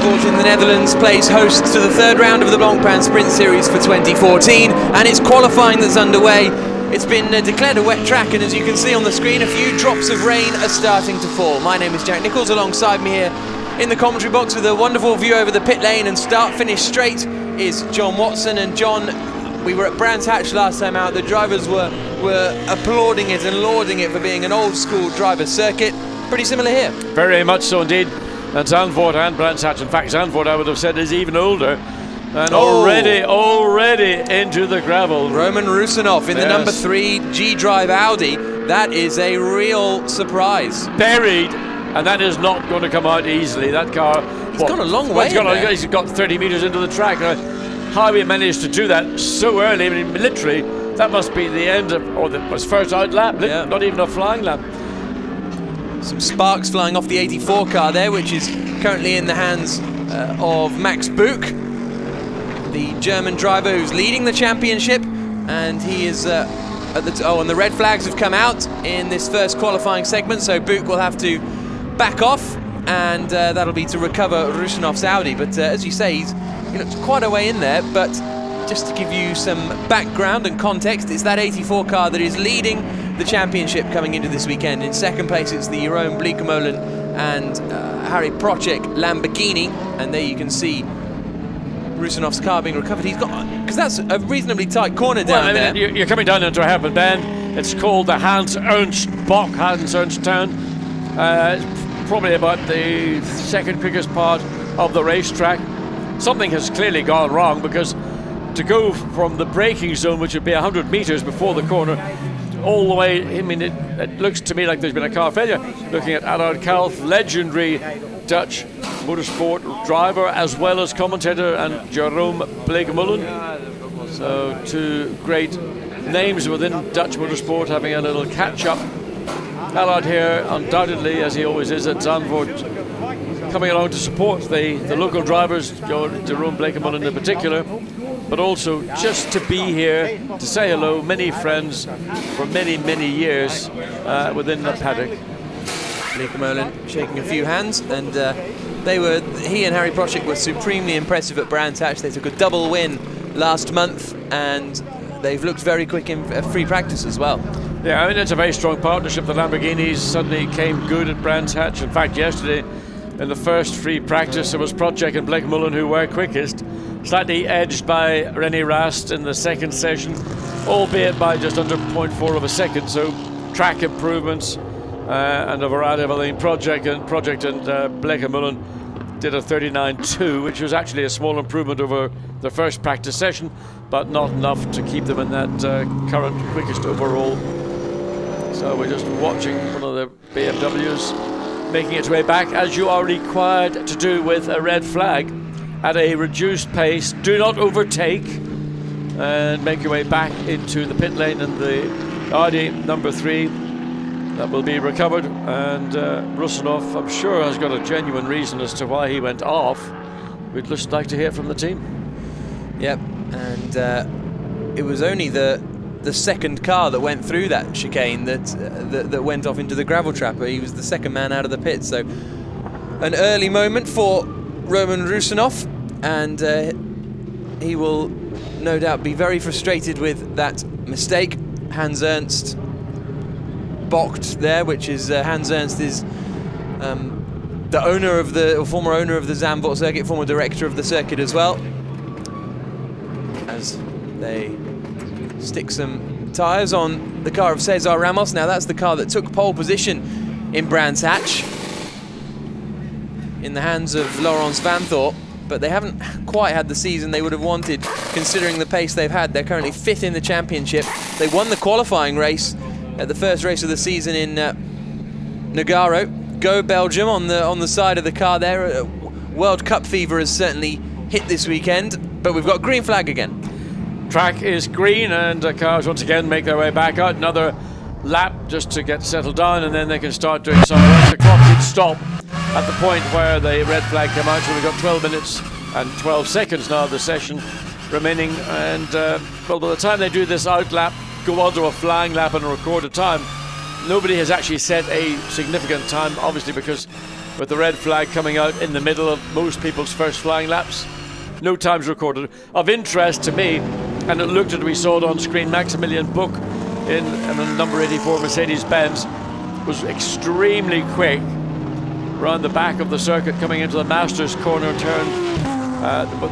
Zandvoort in the Netherlands plays host to the third round of the Blancpain Sprint Series for 2014, and it's qualifying that's underway. It's been declared a wet track, and as you can see on the screen, a few drops of rain are starting to fall. My name is Jack Nichols. Alongside me here in the commentary box with a wonderful view over the pit lane and start-finish straight is John Watson. And John, we were at Brands Hatch last time out. The drivers were applauding it and lauding it for being an old-school driver's circuit. Pretty similar here. Very much so indeed. And Zandvoort and Brands Hatch, in fact Zandvoort I would have said is even older, and already into the gravel. Roman Rusinov in the number 3 G-Drive Audi. That is a real surprise. Buried, and that is not going to come out easily. That car, he's gone a long way. He's got 30 metres into the track. How he managed to do that so early, I mean, literally, that must be the end of, or his first out lap, not even a flying lap. Some sparks flying off the 84 car there, which is currently in the hands of Max Buch, the German driver who's leading the championship, and he is at the and the red flags have come out in this first qualifying segment, so Buch will have to back off, and that'll be to recover Rusinov's Audi. But as you say, he looks quite a way in there. But just to give you some background and context, it's that 84 car that is leading the championship coming into this weekend. In second place, it's the Jeroen Bleekemolen and Harry Procek Lamborghini, and there you can see Rusinov's car being recovered. He's got, because that's a reasonably tight corner down there. You're coming down into a hairpin bend. It's called the Hans Ernst Bock, Hans Ernst Town. It's probably about the second quickest part of the racetrack. Something has clearly gone wrong, because to go from the braking zone, which would be 100 meters before the corner, all the way, I mean, it looks to me like there's been a car failure. Looking at Arnoud Kalf, legendary Dutch motorsport driver, as well as commentator, and Jeroen Bleekemolen. So two great names within Dutch motorsport having a little catch-up. Arnoud here, undoubtedly, as he always is at Zandvoort, coming along to support the local drivers, Jeroen Bleekemolen in particular, but also just to be here to say hello. Many friends for many years within the paddock. Bleekemolen shaking a few hands, and he and Harry Procek were supremely impressive at Brands Hatch. They took a double win last month, and they've looked very quick in free practice as well. Yeah, I mean, it's a very strong partnership. The Lamborghinis suddenly came good at Brands Hatch. In fact, yesterday in the first free practice, it was Procek and Bleekemolen who were quickest, slightly edged by René Rast in the second session, albeit by just under 0.4 of a second. So track improvements and a variety of other things. Procek and Bleekemolen did a 39.2, which was actually a small improvement over the first practice session, but not enough to keep them in that current quickest overall. So we're just watching one of the BMWs making its way back, as you are required to do with a red flag, at a reduced pace. Do not overtake, and make your way back into the pit lane. And the Audi number 3 that will be recovered, and Rusinov, I'm sure, has got a genuine reason as to why he went off. We'd just like to hear from the team. Yep, and it was only the second car that went through that chicane that went off into the gravel trap. He was the second man out of the pit, so an early moment for Roman Rusinov, and he will no doubt be very frustrated with that mistake. Hans Ernst balked there, which is Hans Ernst is the owner of former owner of the Zandvoort circuit, former director of the circuit as well, as they stick some tyres on the car of Cesar Ramos. Now that's the car that took pole position in Brands Hatch in the hands of Laurens Vanthoor, but they haven't quite had the season they would have wanted, considering the pace they've had. They're currently 5th in the championship. They won the qualifying race at the first race of the season in Nogaro. Go Belgium on the side of the car there. World Cup fever has certainly hit this weekend, but we've got green flag again. Track is green, and cars once again make their way back out. Another lap just to get settled down, and then they can start doing some work. The clock did stop at the point where the red flag came out, so we've got 12 minutes and 12 seconds now of the session remaining. And well, by the time they do this out lap, go on to a flying lap and record a time, nobody has actually set a significant time, obviously, because with the red flag coming out in the middle of most people's first flying laps. No times recorded. Of interest to me, and it looked at, we saw it on screen, Maximilian Buch in a number 84 Mercedes-Benz was extremely quick around the back of the circuit coming into the Masters corner turn,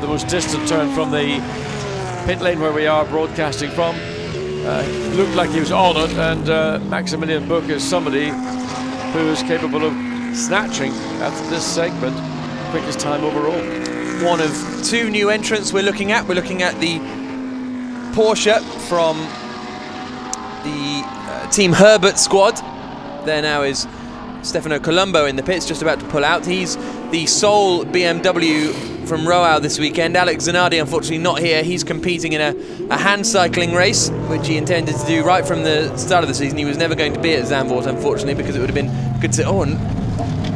the most distant turn from the pit lane where we are broadcasting from. Looked like he was on it, and Maximilian Buch is somebody who is capable of snatching after this segment quickest time overall. One of two new entrants we're looking at. We're looking at the Porsche from the Team Herbert squad. There now is Stefano Colombo in the pits, just about to pull out. He's the sole BMW from Roau this weekend. Alex Zanardi, unfortunately, not here. He's competing in a hand cycling race, which he intended to do right from the start of the season. He was never going to be at Zandvoort, unfortunately, because it would have been good to... Oh, and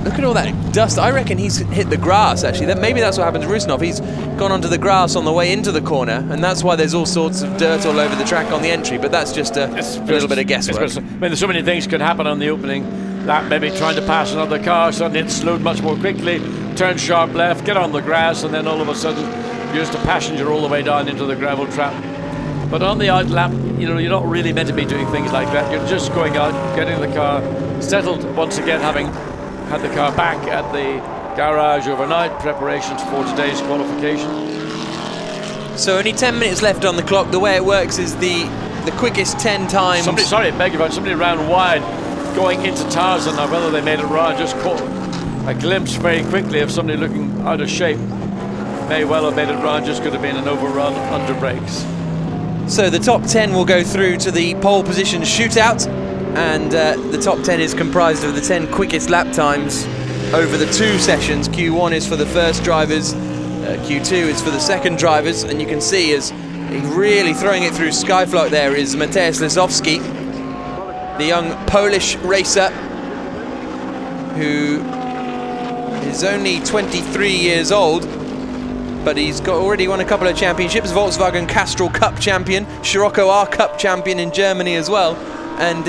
look at all that dust. I reckon he's hit the grass, actually. Maybe that's what happened to Rusnov. He's gone onto the grass on the way into the corner, and that's why there's all sorts of dirt all over the track on the entry. But that's just a little bit of guesswork. I mean, there's so many things could happen on the opening lap. Maybe trying to pass another car, suddenly it slowed much more quickly, turn sharp left, get on the grass, and then all of a sudden you're just a passenger all the way down into the gravel trap. But on the out lap, you know, you're not really meant to be doing things like that. You're just going out, getting the car settled once again, having had the car back at the garage overnight, preparations for today's qualification. So only 10 minutes left on the clock. The way it works is the quickest 10 times. Somebody ran wide going into Tarzan. Now whether they made it round, just caught a glimpse very quickly of somebody looking out of shape. May well have made it round, just could have been an overrun under brakes. So the top 10 will go through to the pole position shootout, and the top 10 is comprised of the 10 quickest lap times over the two sessions. Q1 is for the first drivers, Q2 is for the second drivers, and you can see as really throwing it through Skyflock there is Mateusz Lisowski, the young Polish racer who is only 23 years old, but he's already won a couple of championships, Volkswagen Castrol Cup champion, Scirocco R Cup champion in Germany as well, and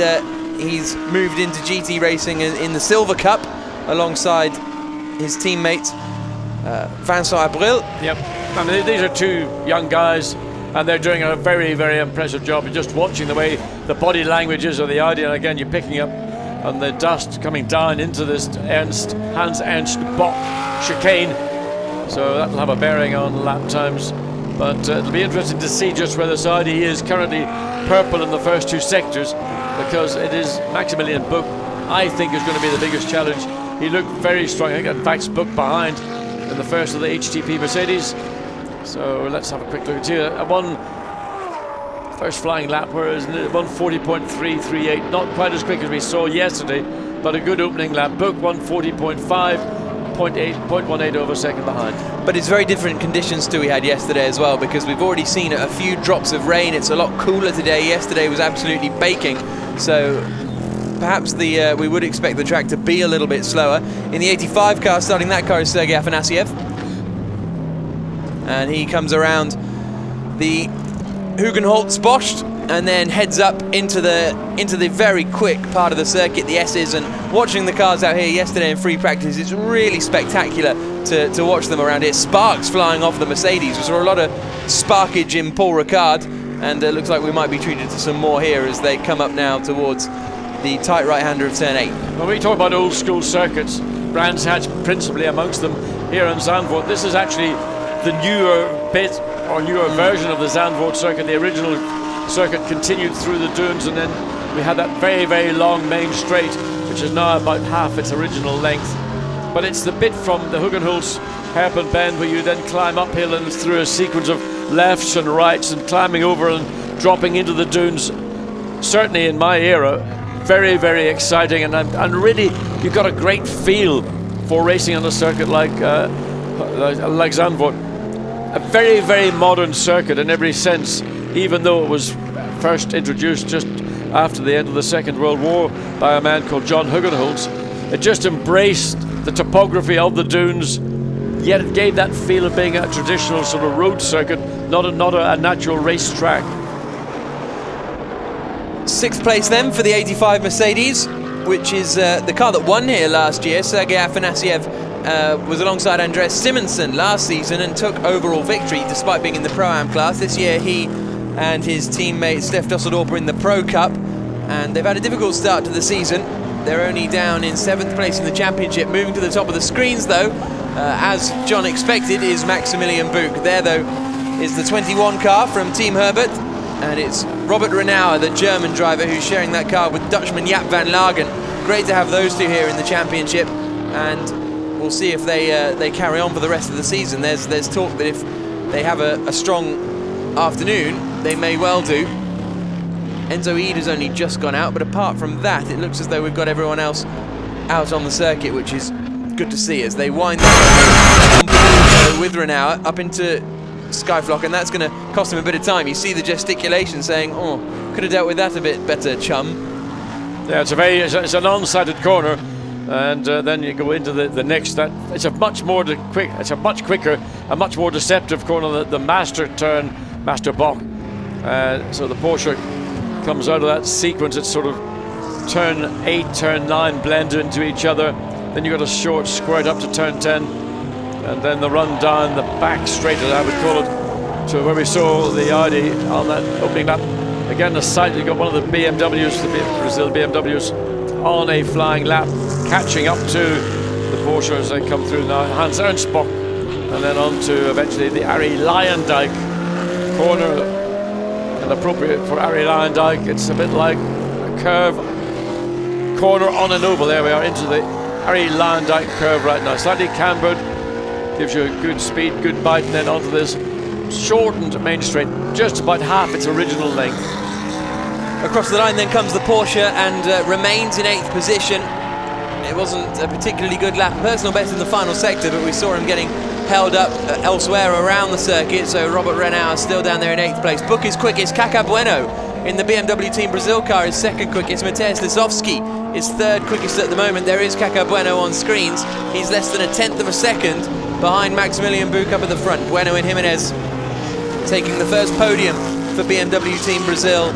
he's moved into GT racing in the Silver Cup alongside his teammate Vincent Abril. Yep, I mean, these are two young guys, and they're doing a very, very impressive job. And just watching the way the body language is of the Audi, and again, you're picking up on the dust coming down into this Hans Ernst Bock chicane. So that'll have a bearing on lap times. But it'll be interesting to see just where this Audi is currently purple in the first two sectors, because it is Maximilian Buch, I think, is going to be the biggest challenge. He looked very strong. I think, in fact, Buch behind in the first of the HTP Mercedes. So let's have a quick look at here. One first flying lap, whereas 140.338, not quite as quick as we saw yesterday, but a good opening lap. Buch 140.5, 0.18 over second behind. But it's very different conditions to we had yesterday as well, because we've already seen a few drops of rain. It's a lot cooler today. Yesterday was absolutely baking, so perhaps we would expect the track to be a little bit slower. In the 85 car, starting that car is Sergei Afanasiev, and he comes around the Hugenholtz-Bosch and then heads up into the very quick part of the circuit, the S's. And watching the cars out here yesterday in free practice, it's really spectacular to watch them around here. Sparks flying off the Mercedes. We saw a lot of sparkage in Paul Ricard, and it looks like we might be treated to some more here as they come up now towards the tight right-hander of turn 8. When we talk about old school circuits, Brands Hatch principally amongst them here in Zandvoort, this is actually the newer bit or newer version of the Zandvoort circuit. The original circuit continued through the dunes, and then we had that very, very long main straight, which is now about half its original length. But it's the bit from the Hugenholtz hairpin bend where you then climb uphill and through a sequence of lefts and rights and climbing over and dropping into the dunes. Certainly in my era, very, very exciting, and really you've got a great feel for racing on a circuit like Zandvoort. A very, very modern circuit in every sense, even though it was first introduced just after the end of the Second World War by a man called John Hugenholtz. It just embraced the topography of the dunes, yet it gave that feel of being a traditional sort of road circuit, not a natural race track. 6th place then for the 85 Mercedes, which is the car that won here last year. Sergei Afanasiev was alongside Andreas Simonsen last season and took overall victory despite being in the Pro-Am class. This year he and his teammate Steph Dusseldorp are in the Pro Cup, and they've had a difficult start to the season. They're only down in 7th place in the championship. Moving to the top of the screens though, as John expected, is Maximilian Buch. There though is the 21 car from Team Herbert, and it's Robert Renauer, the German driver, who's sharing that car with Dutchman Jaap van Lagen. Great to have those two here in the championship, and we'll see if they carry on for the rest of the season. There's talk that if they have a strong afternoon, they may well do. Enzo Eid has only just gone out, but apart from that, it looks as though we've got everyone else out on the circuit, which is good to see as they wind with Renauer up into Skyflock, and that's going to cost him a bit of time. You see the gesticulation saying, "Oh, could have dealt with that a bit better, chum." Yeah, it's an on-sided corner, and then you go into the next. It's a much quicker, a much more deceptive corner. The master turn, Master Bock. So the Porsche comes out of that sequence. It's sort of turn 8, turn 9 blend into each other. Then you've got a short squirt up to turn 10, and then the run down the back straight, as I would call it, to where we saw the Audi on that opening lap. Again, the side, you got one of the BMWs, the Brazil BMWs, on a flying lap, catching up to the Porsche as they come through now. Hans Ernst Bock, and then on to eventually the Arie Luyendyk corner. And appropriate for Arie Luyendyk, it's a bit like a curve corner on an oval. There we are into the Arie Luyendyk curve right now. Slightly cambered, gives you a good speed, good bite, and then onto this shortened main straight, just about half its original length. Across the line then comes the Porsche and remains in 8th position. It wasn't a particularly good lap, personal best in the final sector, but we saw him getting held up elsewhere around the circuit, so Robert Renauer still down there in 8th place. Buch is quickest, Caca Bueno in the BMW Team Brazil car is 2nd quickest, Mateusz Lisowski is 3rd quickest at the moment. There is Caca Bueno on screens. He's less than 1/10 of a second behind Maximilian Buch up at the front. Bueno and Jimenez taking the first podium for BMW Team Brazil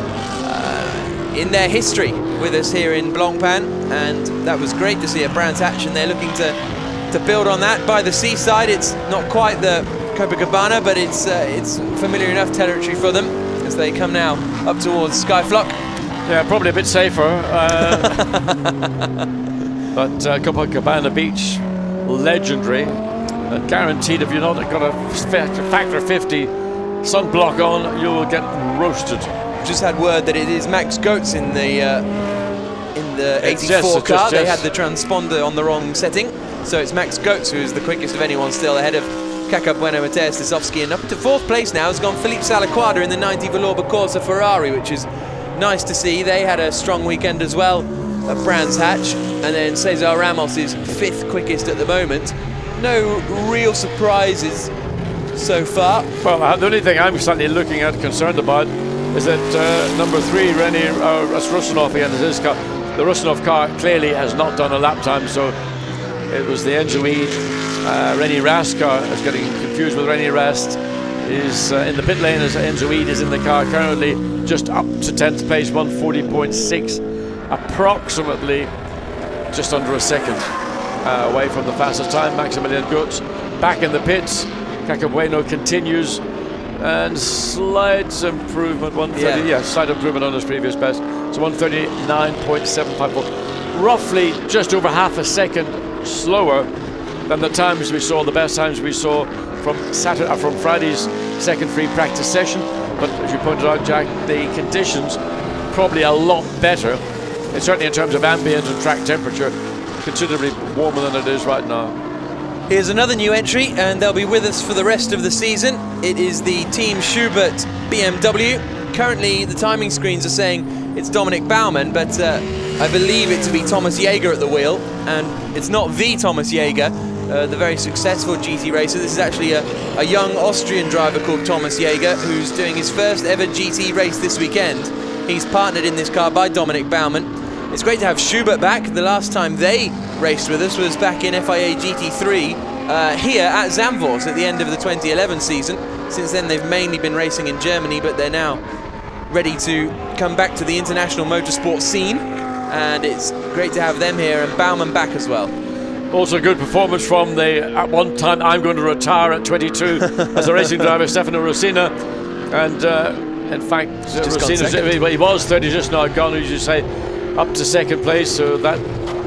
in their history with us here in Blancpain, and that was great to see at Brands Hatch, and they're looking to build on that. By the seaside, it's not quite the Copacabana, but it's familiar enough territory for them as they come now up towards Skyflock. Yeah, probably a bit safer, but Copacabana Beach, legendary, and guaranteed if you're not got a factor 50 sunblock on, you will get roasted. Just had word that it is Max Goetz in the 84 car. They had the transponder on the wrong setting. So it's Max Goetz who is the quickest of anyone still, ahead of Caca Bueno, Mateusz Lisowski, and up to 4th place now has gone Philippe Salaquada in the 90 Valorba Corsa Ferrari, which is nice to see. They had a strong weekend as well at Brands Hatch, and then Cesar Ramos is 5th quickest at the moment. No real surprises so far. Well, the only thing I'm slightly looking at, concerned about, is that number 3, Rennie Rusinov again, is his car. The Rusinov car clearly has not done a lap time, so it was the Enzo Eid, Rennie Rast car. I was getting confused with Rennie Rast. Is in the pit lane as Enzo Eid is in the car currently, just up to 10th place, 140.6, approximately just under a second away from the fastest time. Maximilian Goetz back in the pits. Caca Bueno continues, and slight improvement, 130, yeah, slight improvement on his previous best. So 139.754, roughly just over half a second slower than the times we saw, the best times we saw from Friday's second free practice session. But as you pointed out, Jack, the conditions probably a lot better, and certainly in terms of ambient and track temperature, considerably warmer than it is right now. Here's another new entry, and they'll be with us for the rest of the season. It is the Team Schubert BMW. Currently, the timing screens are saying it's Dominic Baumann, but I believe it to be Thomas Jaeger at the wheel, and it's not the Thomas Jaeger, the very successful GT racer. This is actually a young Austrian driver called Thomas Jaeger, who's doing his first ever GT race this weekend. He's partnered in this car by Dominic Baumann. It's great to have Schubert back. The last time they raced with us was back in FIA GT3 here at Zandvoort at the end of the 2011 season. Since then they've mainly been racing in Germany, but they're now ready to come back to the international motorsport scene. and it's great to have them here, and Baumann back as well. Also good performance from the, at one time, I'm going to retire at 22 as a racing driver, Stefano Rossina. And in fact, Rossina, he was 30, just now gone, as you say, up to second place. So that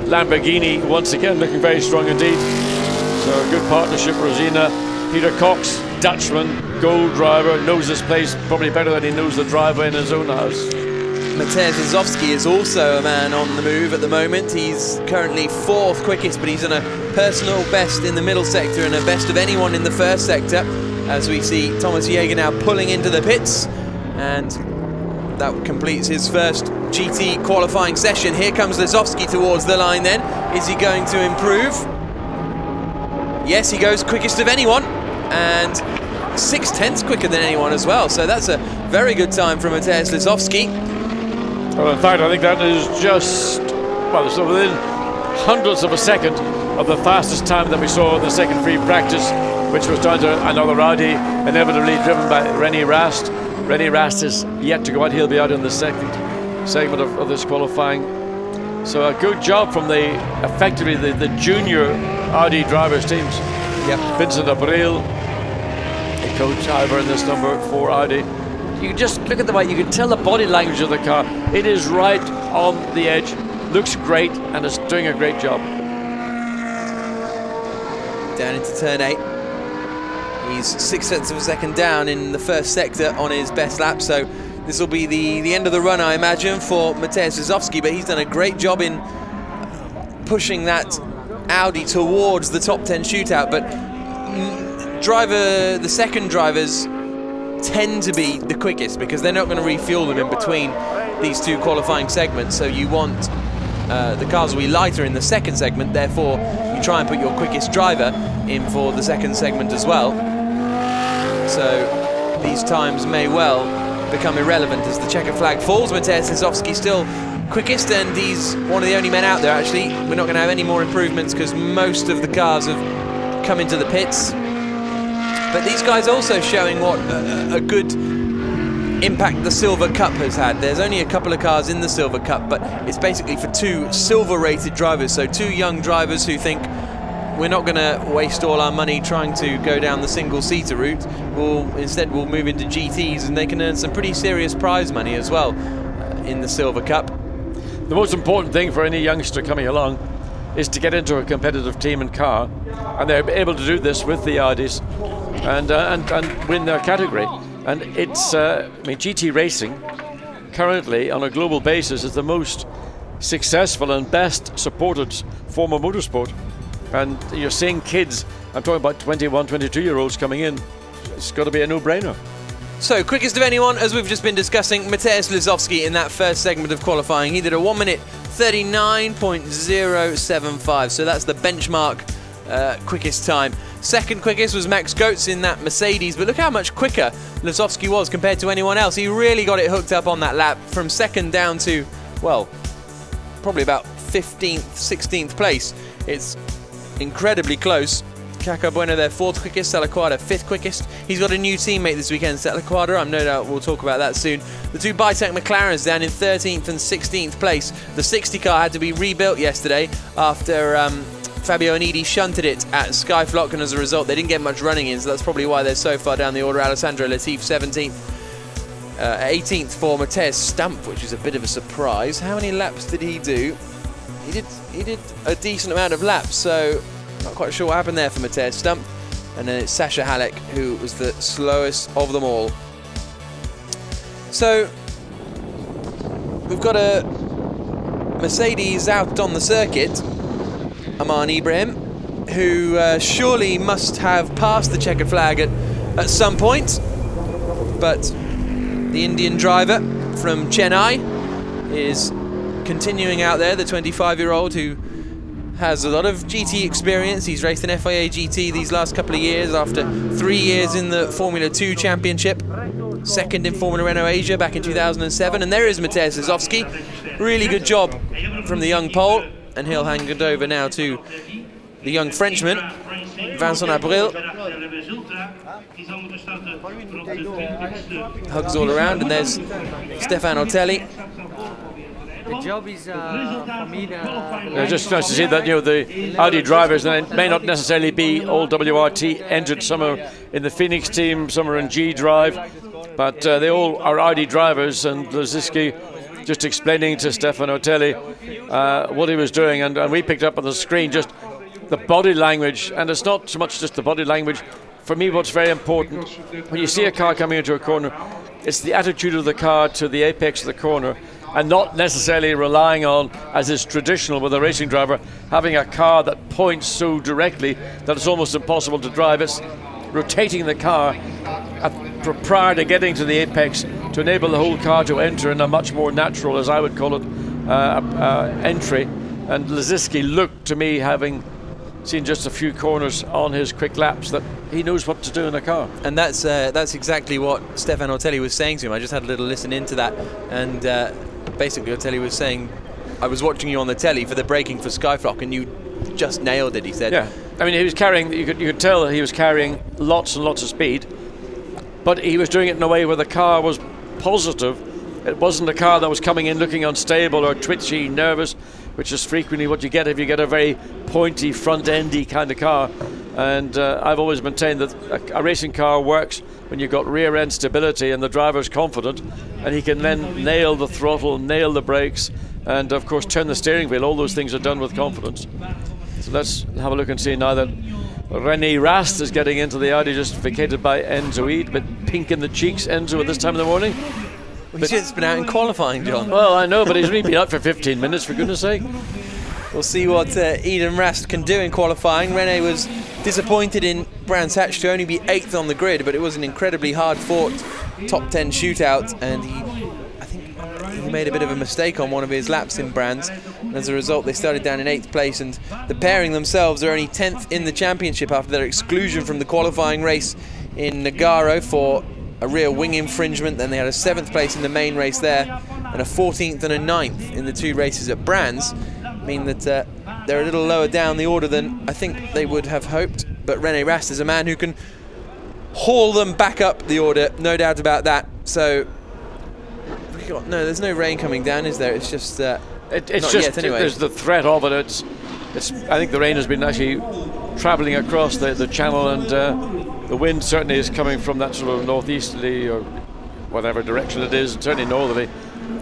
Lamborghini, once again, looking very strong indeed. So a good partnership, Rossina. Peter Cox, Dutchman, gold driver, knows this place probably better than he knows the driver in his own house. Mateusz Lizowski is also a man on the move at the moment. He's currently 4th quickest, but he's on a personal best in the middle sector and a best of anyone in the first sector, as we see Thomas Jäger now pulling into the pits, and that completes his first GT qualifying session. Here comes Lizowski towards the line then. Is he going to improve? Yes, he goes quickest of anyone, and 6/10 quicker than anyone as well, so that's a very good time from Mateusz Lizowski. Well, in fact, I think that is just, well, it's within hundredths of a second of the fastest time that we saw in the second free practice, which was down to another Audi, inevitably driven by René Rast. René Rast is yet to go out. He'll be out in the second segment of this qualifying. So a good job from effectively the junior Audi drivers teams. Yep. Vincent Abril, a coach driver in this number 4 Audi. You can just look at the way, you can tell the body language of the car. It is right on the edge, looks great, and is doing a great job. Down into turn 8. He's 6/10 of a second down in the first sector on his best lap, so this will be the end of the run, I imagine, for Mateusz Lizowski, but he's done a great job in pushing that Audi towards the top 10 shootout. But the second drivers tend to be the quickest because they're not going to refuel them in between these two qualifying segments, so you want the cars will be lighter in the second segment, therefore you try and put your quickest driver in for the second segment as well. So these times may well become irrelevant as the checkered flag falls. Mateusz Lizowski still quickest, and he's one of the only men out there actually. We're not going to have any more improvements because most of the cars have come into the pits. But these guys also showing what a good impact the Silver Cup has had. There's only a couple of cars in the Silver Cup, but it's basically for 2 silver-rated drivers, so 2 young drivers who think we're not going to waste all our money trying to go down the single-seater route. Instead we'll move into GTs, and they can earn some pretty serious prize money as well in the Silver Cup. The most important thing for any youngster coming along is to get into a competitive team and car, and they're able to do this with the Audis and win their category. And it's, I mean, GT racing currently on a global basis is the most successful and best supported form of motorsport. And you're seeing kids, I'm talking about 21, 22-year-olds coming in. It's got to be a no-brainer. So, quickest of anyone, as we've just been discussing, Mateusz Lizowski in that first segment of qualifying. He did a 1:39.075, so that's the benchmark quickest time. Second quickest was Max Goetz in that Mercedes, but look how much quicker Lizowski was compared to anyone else. He really got it hooked up on that lap, from second down to, well, probably about 15th, 16th place. It's incredibly close. Caco Bueno, their 4th quickest, Salaquada 5th quickest. He's got a new teammate this weekend, Salaquada. I'm no doubt we'll talk about that soon. The 2 Bitec McLarens down in 13th and 16th place. The 60 car had to be rebuilt yesterday after Fabio Onidi shunted it at Skyflock, and as a result they didn't get much running in, so that's probably why they're so far down the order. Alessandro Latifi 17th. 18th for Mateusz Stump, which is a bit of a surprise. How many laps did he do? He did a decent amount of laps, so not quite sure what happened there for Mateusz Stump. And then it's Sasha Halleck, who was the slowest of them all. So we've got a Mercedes out on the circuit, Aman Ibrahim, who surely must have passed the checkered flag at some point, but the Indian driver from Chennai is continuing out there, the 25-year-old who has a lot of GT experience. He's raced in FIA GT these last couple of years after 3 years in the Formula 2 Championship, second in Formula Renault Asia back in 2007. And there is Mateusz Lizowski. Really good job from the young Pole, and he'll hand it over now to the young Frenchman, Vincent Abril. Hugs all around, and there's Stefano Telli. The job is for me. Just nice to see that the Audi drivers, and it may not necessarily be all WRT engine. Some are in the Phoenix team, some are in G Drive, but they all are Audi drivers. And Laziski just explaining to Stefan Otelli what he was doing, and we picked up on the screen just the body language. And it's not so much just the body language. For me, what's very important when you see a car coming into a corner, it's the attitude of the car to the apex of the corner, and not necessarily relying on, as is traditional with a racing driver, having a car that points so directly that it's almost impossible to drive. It's rotating the car prior to getting to the apex to enable the whole car to enter in a much more natural, as I would call it, entry. And Laziski looked to me, having seen just a few corners on his quick laps, that he knows what to do in a car. And that's exactly what Stefan Otelli was saying to him. I just had a little listen into that, and basically Otelli was saying, I was watching you on the telly for the braking for Skyflock, and you just nailed it, he said. Yeah, I mean, he was carrying, you could tell that he was carrying lots and lots of speed, but he was doing it in a way where the car was positive. It wasn't a car that was coming in looking unstable or twitchy, nervous, which is frequently what you get if you get a very pointy, front-endy kind of car. And I've always maintained that a racing car works when you've got rear-end stability and the driver's confident, and he can then nail the throttle, nail the brakes, and of course turn the steering wheel. All those things are done with confidence. So let's have a look and see now that René Rast is getting into the Audi, just vacated by Enzo Eid, but pink in the cheeks, Enzo, at this time of the morning. He's just been out in qualifying, John. Well, I know, but he's only been out for 15 minutes, for goodness sake. We'll see what Eden Rast can do in qualifying. René was disappointed in Brands Hatch to only be 8th on the grid, but it was an incredibly hard-fought top 10 shootout, and I think he made a bit of a mistake on one of his laps in Brands, and as a result they started down in 8th place, and the pairing themselves are only 10th in the championship after their exclusion from the qualifying race in Nogaro for a rear wing infringement. Then they had a 7th place in the main race there, and a 14th and a 9th in the 2 races at Brands, mean that they're a little lower down the order than I think they would have hoped. But René Rast is a man who can haul them back up the order, no doubt about that. So, no, there's no rain coming down, is there? It's just it's not just yet, anyway. There's the threat of it. It's. I think the rain has been actually travelling across the channel, and the wind certainly is coming from that sort of northeasterly or whatever direction it is, certainly northerly,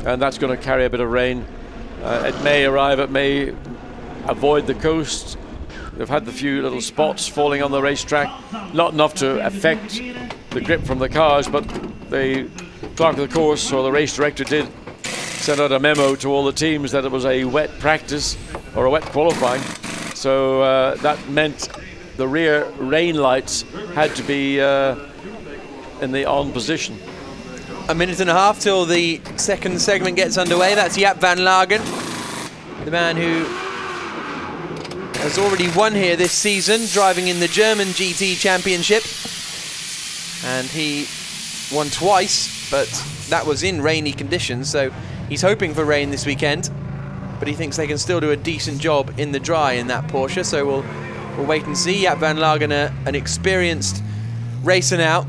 and that's going to carry a bit of rain. It may arrive, it may avoid the coast. They've had the few little spots falling on the racetrack, not enough to affect the grip from the cars, but the clerk of the course or the race director did send out a memo to all the teams that it was a wet practice or a wet qualifying. So that meant the rear rain lights had to be in the on position. A minute and a half till the second segment gets underway. That's Jaap van Lagen, the man who has already won here this season, driving in the German GT Championship. And he won twice, but that was in rainy conditions, so he's hoping for rain this weekend. But he thinks they can still do a decent job in the dry in that Porsche, so we'll wait and see. Jaap van Lagen, an experienced racer now,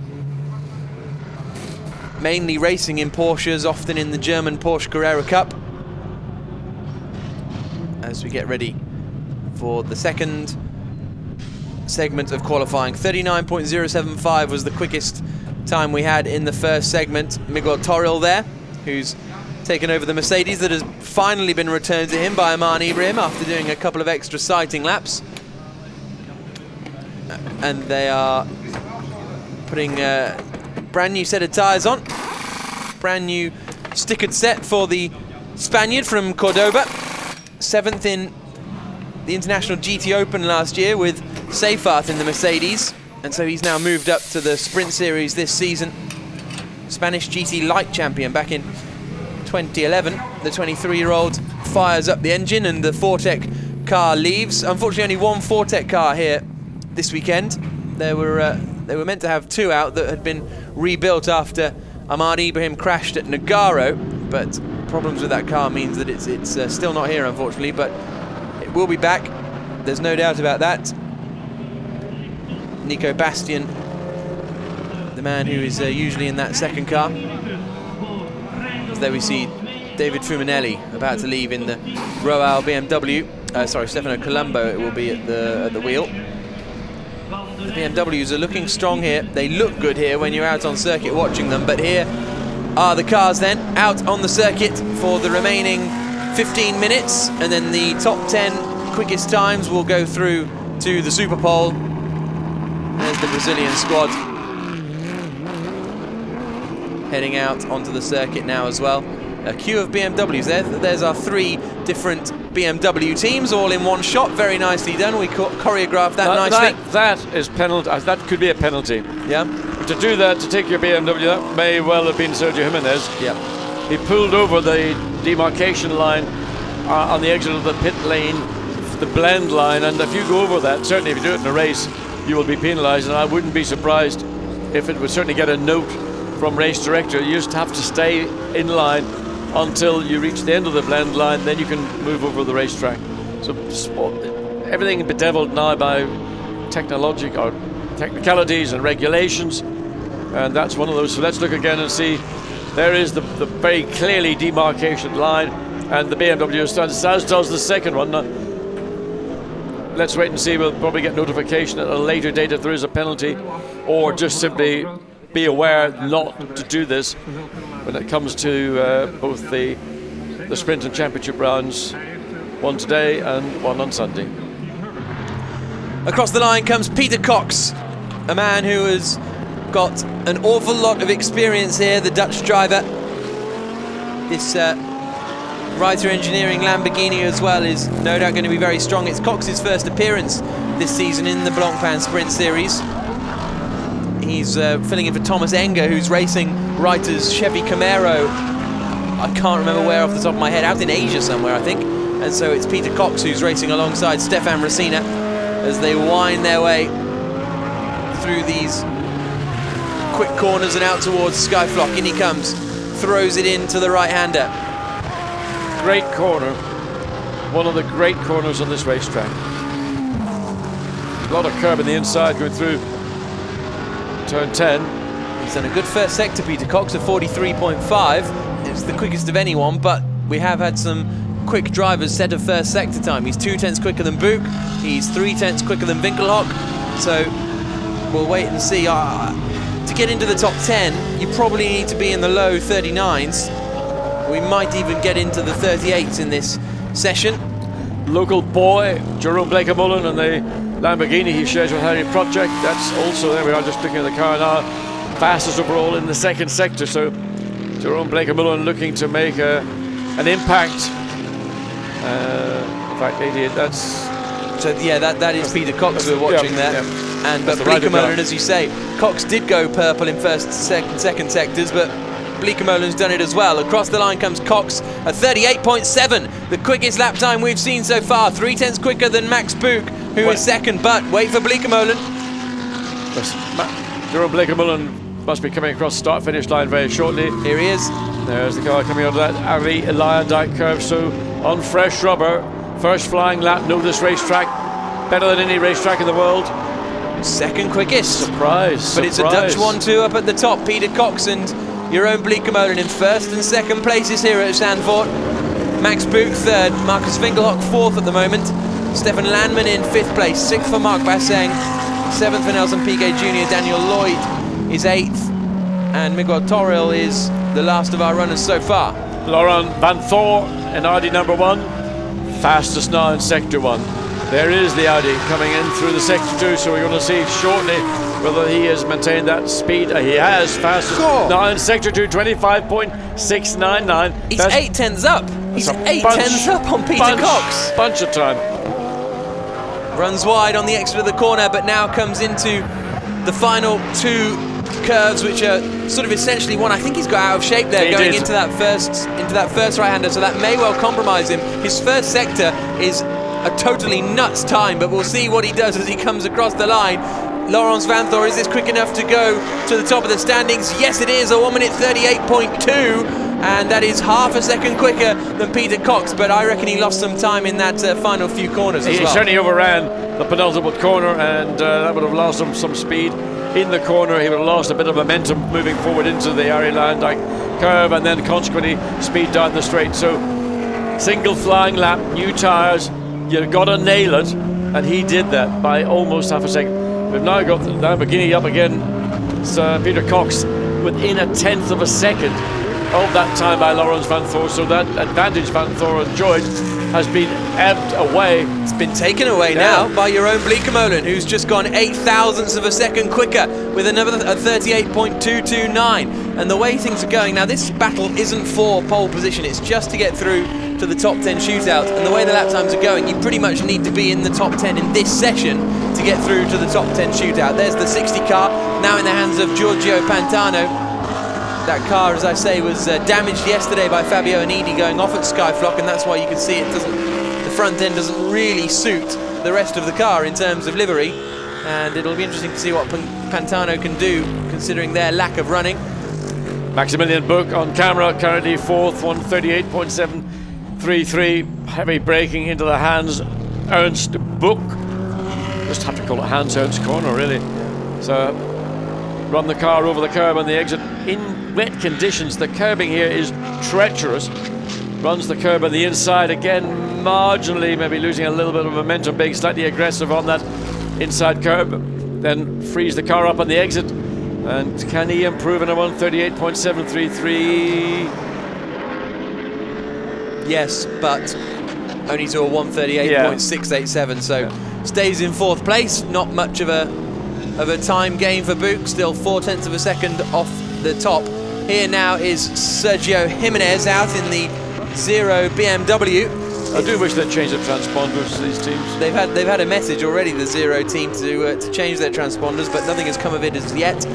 mainly racing in Porsches, often in the German Porsche Carrera Cup. As we get ready for the second segment of qualifying. 39.075 was the quickest time we had in the first segment. Miguel Toril there, who's taken over the Mercedes that has finally been returned to him by Aman Ibrahim after doing a couple of extra sighting laps. And they are putting a brand new set of tyres on. Brand new stickered set for the Spaniard from Cordoba. 7th in the International GT Open last year with Seifert in the Mercedes. And so he's now moved up to the Sprint Series this season. Spanish GT Light champion back in 2011. The 23-year-old fires up the engine and the Fortec car leaves. Unfortunately, only one Fortec car here this weekend. They were meant to have 2 out that had been rebuilt after Ahmad Ibrahim crashed at Nogaro, but problems with that car means that it's still not here, unfortunately, but it will be back. There's no doubt about that. Nico Bastian, the man who is usually in that second car. As there we see David Fuminelli about to leave in the Royal BMW. Sorry, Stefano Colombo it will be at the wheel. The BMWs are looking strong here. They look good here when you're out on circuit watching them, but here are the cars then out on the circuit for the remaining 15 minutes, and then the top 10 quickest times will go through to the Super Pole. There's the Brazilian squad heading out onto the circuit now as well. A queue of BMWs there. There's our 3 different BMW teams all in one shot. Very nicely done. We choreographed that nicely. That is penalty. That could be a penalty. Yeah. To do that, to take your BMW, that may well have been Sergio Jimenez. Yeah. He pulled over the demarcation line on the exit of the pit lane, the blend line, and if you go over that, certainly if you do it in a race, you will be penalised, and I wouldn't be surprised if it would certainly get a note from race director. You just have to stay in line until you reach the end of the blend line, then you can move over the racetrack. So everything bedeviled now by technicalities and regulations, and that's one of those. So let's look again and see. There is the very clearly demarcation line, and the BMW stands, as does the second one. Now, let's wait and see. We'll probably get notification at a later date if there is a penalty, or just simply be aware not to do this when it comes to both the sprint and championship rounds, one today and one on Sunday. Across the line comes Peter Cox, a man who has got an awful lot of experience here, the Dutch driver. This Reiter Engineering Lamborghini as well is no doubt going to be very strong. It's Cox's first appearance this season in the Blancpain Sprint Series. He's filling in for Thomas Enger, who's racing Reiter's Chevy Camaro. I can't remember where off the top of my head, out in Asia somewhere I think. And so it's Peter Cox who's racing alongside Stefan Racina as they wind their way through these quick corners and out towards Skyflock. In he comes, throws it into the right-hander. Great corner, one of the great corners on this racetrack. A lot of curb in the inside going through turn 10. He's done a good first sector, Peter Cox, at 43.5. It's the quickest of anyone, but we have had some quick drivers set a first sector time. He's 2/10 quicker than Buch, he's 3/10 quicker than Winkelhock, so we'll wait and see. To get into the top 10, you probably need to be in the low 39s. We might even get into the 38s in this session. Local boy, Jerome Bleekemolen, and the Lamborghini he shares with Harry Project. That's also, there we are, just looking at the car now, fastest overall in the second sector. So Jerome Bleekemolen looking to make an impact. In fact, 88, that's... So yeah, that is Peter Cox we're watching there. Yeah. But Bleekemolen, as you say, Cox did go purple in first, second sectors, but Bleekemolen's done it as well. Across the line comes Cox at 38.7, the quickest lap time we've seen so far. 3/10 quicker than Max Buch, who is second, but wait for Bleekemolen. Jerome Bleekemolen must be coming across the start-finish line very shortly. Here he is. There's the car coming onto that Audi Lyondike curve, so on fresh rubber. First flying lap, know this racetrack better than any racetrack in the world. Second quickest. Surprise. But it's a Dutch 1-2 up at the top. Peter Cox and Jeroen Bleekemolen in first and second places here at Zandvoort. Max Buch third, Marcus Winkelhock fourth at the moment. Stefan Landman in fifth place, sixth for Mark Basseng, seventh for Nelson Piquet Jr. Daniel Lloyd is eighth, and Miguel Toril is the last of our runners so far. Laurent Van Thor in Audi number 1, fastest now in sector 1. There is the Audi coming in through the sector 2, so we're going to see shortly whether he has maintained that speed. He has, fastest now in sector 2, 25.699. He's 8/10 up. He's 8/10 up on Peter Cox. Bunch of time. Runs wide on the exit of the corner, but now comes into the final 2 curves, which are sort of essentially one. I think he's got out of shape there, going into that first right-hander, so that may well compromise him. His first sector is a totally nuts time, but we'll see what he does as he comes across the line. Laurens Van Thor, is this quick enough to go to the top of the standings? Yes, it is, a 1:38.2, and that is half a second quicker than Peter Cox, but I reckon he lost some time in that final few corners as well. He certainly overran the penultimate corner, and that would have lost him some speed in the corner. He would have lost a bit of momentum moving forward into the Audi Lyondike curve and then consequently speed down the straight. So single flying lap, new tyres, you've got to nail it, and he did that by almost half a second. We've now got the Lamborghini up again. It's Peter Cox within a tenth of a second of that time by Laurens Vanthoor, so that advantage Vanthoor enjoyed has been ebbed away. It's been taken away now by your own Bleekemolen, who's just gone 8 thousandths of a second quicker with another 38.229. And the way things are going now, this battle isn't for pole position, it's just to get through to the top 10 shootout. And the way the lap times are going, you pretty much need to be in the top 10 in this session to get through to the top 10 shootout. There's the 60 car, now in the hands of Giorgio Pantano. That car, as I say, was damaged yesterday by Fabio Anidi going off at Skyflock, and that's why you can see the front end doesn't really suit the rest of the car in terms of livery. And it'll be interesting to see what Pantano can do, considering their lack of running. Maximilian Buch on camera, currently fourth, 138.733. Heavy braking into the Hans Ernst Buch. Just have to call it Hans Ernst corner, really. So run the car over the curb on the exit in wet conditions. The curbing here is treacherous. Runs the curb on the inside again, marginally maybe losing a little bit of momentum, being slightly aggressive on that inside curb, then frees the car up on the exit. And can he improve in a 138.733? Yes, but only to a 138.687, so stays in fourth place. Not much of a time gain for Buch, still 0.4 of a second off the top. Here now is Sergio Jimenez out in the 0 BMW. I do wish they'd change the transponders to these teams. They've had a message already, the 0 team, to change their transponders, but nothing has come of it as yet.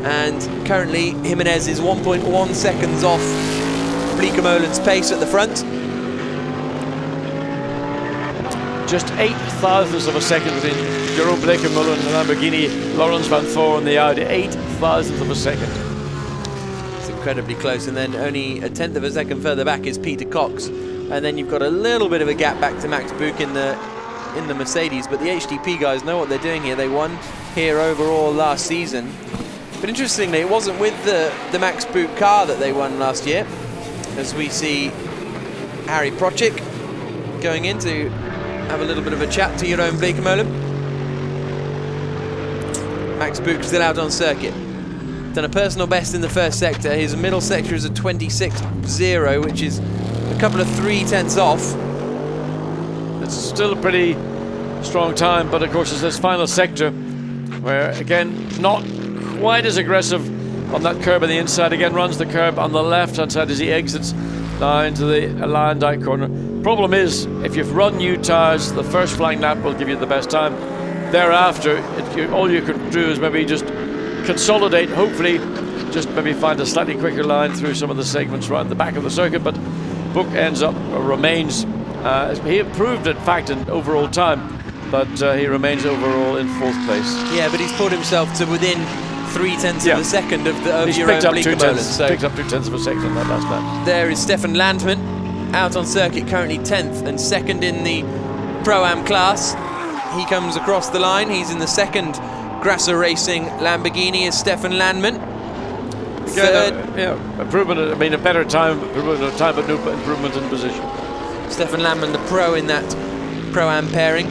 And currently Jimenez is 1.1 seconds off Bleekemolen's pace at the front. Just 8 thousandths of a second between Jeroen Bleekemolen, the Lamborghini, Laurens Vanthoor and the Audi. 8 thousandths of a second. It's incredibly close, and then only a tenth of a second further back is Peter Cox. And then you've got a little bit of a gap back to Max Buch in the Mercedes, but the HTP guys know what they're doing here. They won here overall last season. But interestingly, it wasn't with the Max Buch car that they won last year, as we see Harry Prochik going in to have a little bit of a chat to Jeroen Bleekemolen. Max Buch still out on circuit. Done a personal best in the first sector. His middle sector is a 26.0, which is a couple of 0.3 off. It's still a pretty strong time, but of course it's this final sector where, again, not quite as aggressive on that curb on the inside. Again, runs the curb on the left-hand side as he exits now into the Lyondike corner. Problem is, if you've run new tyres, the first flying lap will give you the best time. Thereafter, all you can do is maybe just consolidate, hopefully just maybe find a slightly quicker line through some of the segments around the back of the circuit. But Buch remains, he improved in fact in overall time, but he remains overall in fourth place. Yeah, but he's pulled himself to within 0.3 of a second of He's Jeroen picked up Bleekemolen. So picked up 0.2 of a second on that last lap. There is Stefan Landman out on circuit, currently 10th and second in the Pro-Am class. He comes across the line. He's in the second Grasser Racing Lamborghini is Stefan Landman. Third, improvement. I mean, a better time, improvement of time, but no improvement in position. Stefan Landman, the pro in that Pro-Am pairing.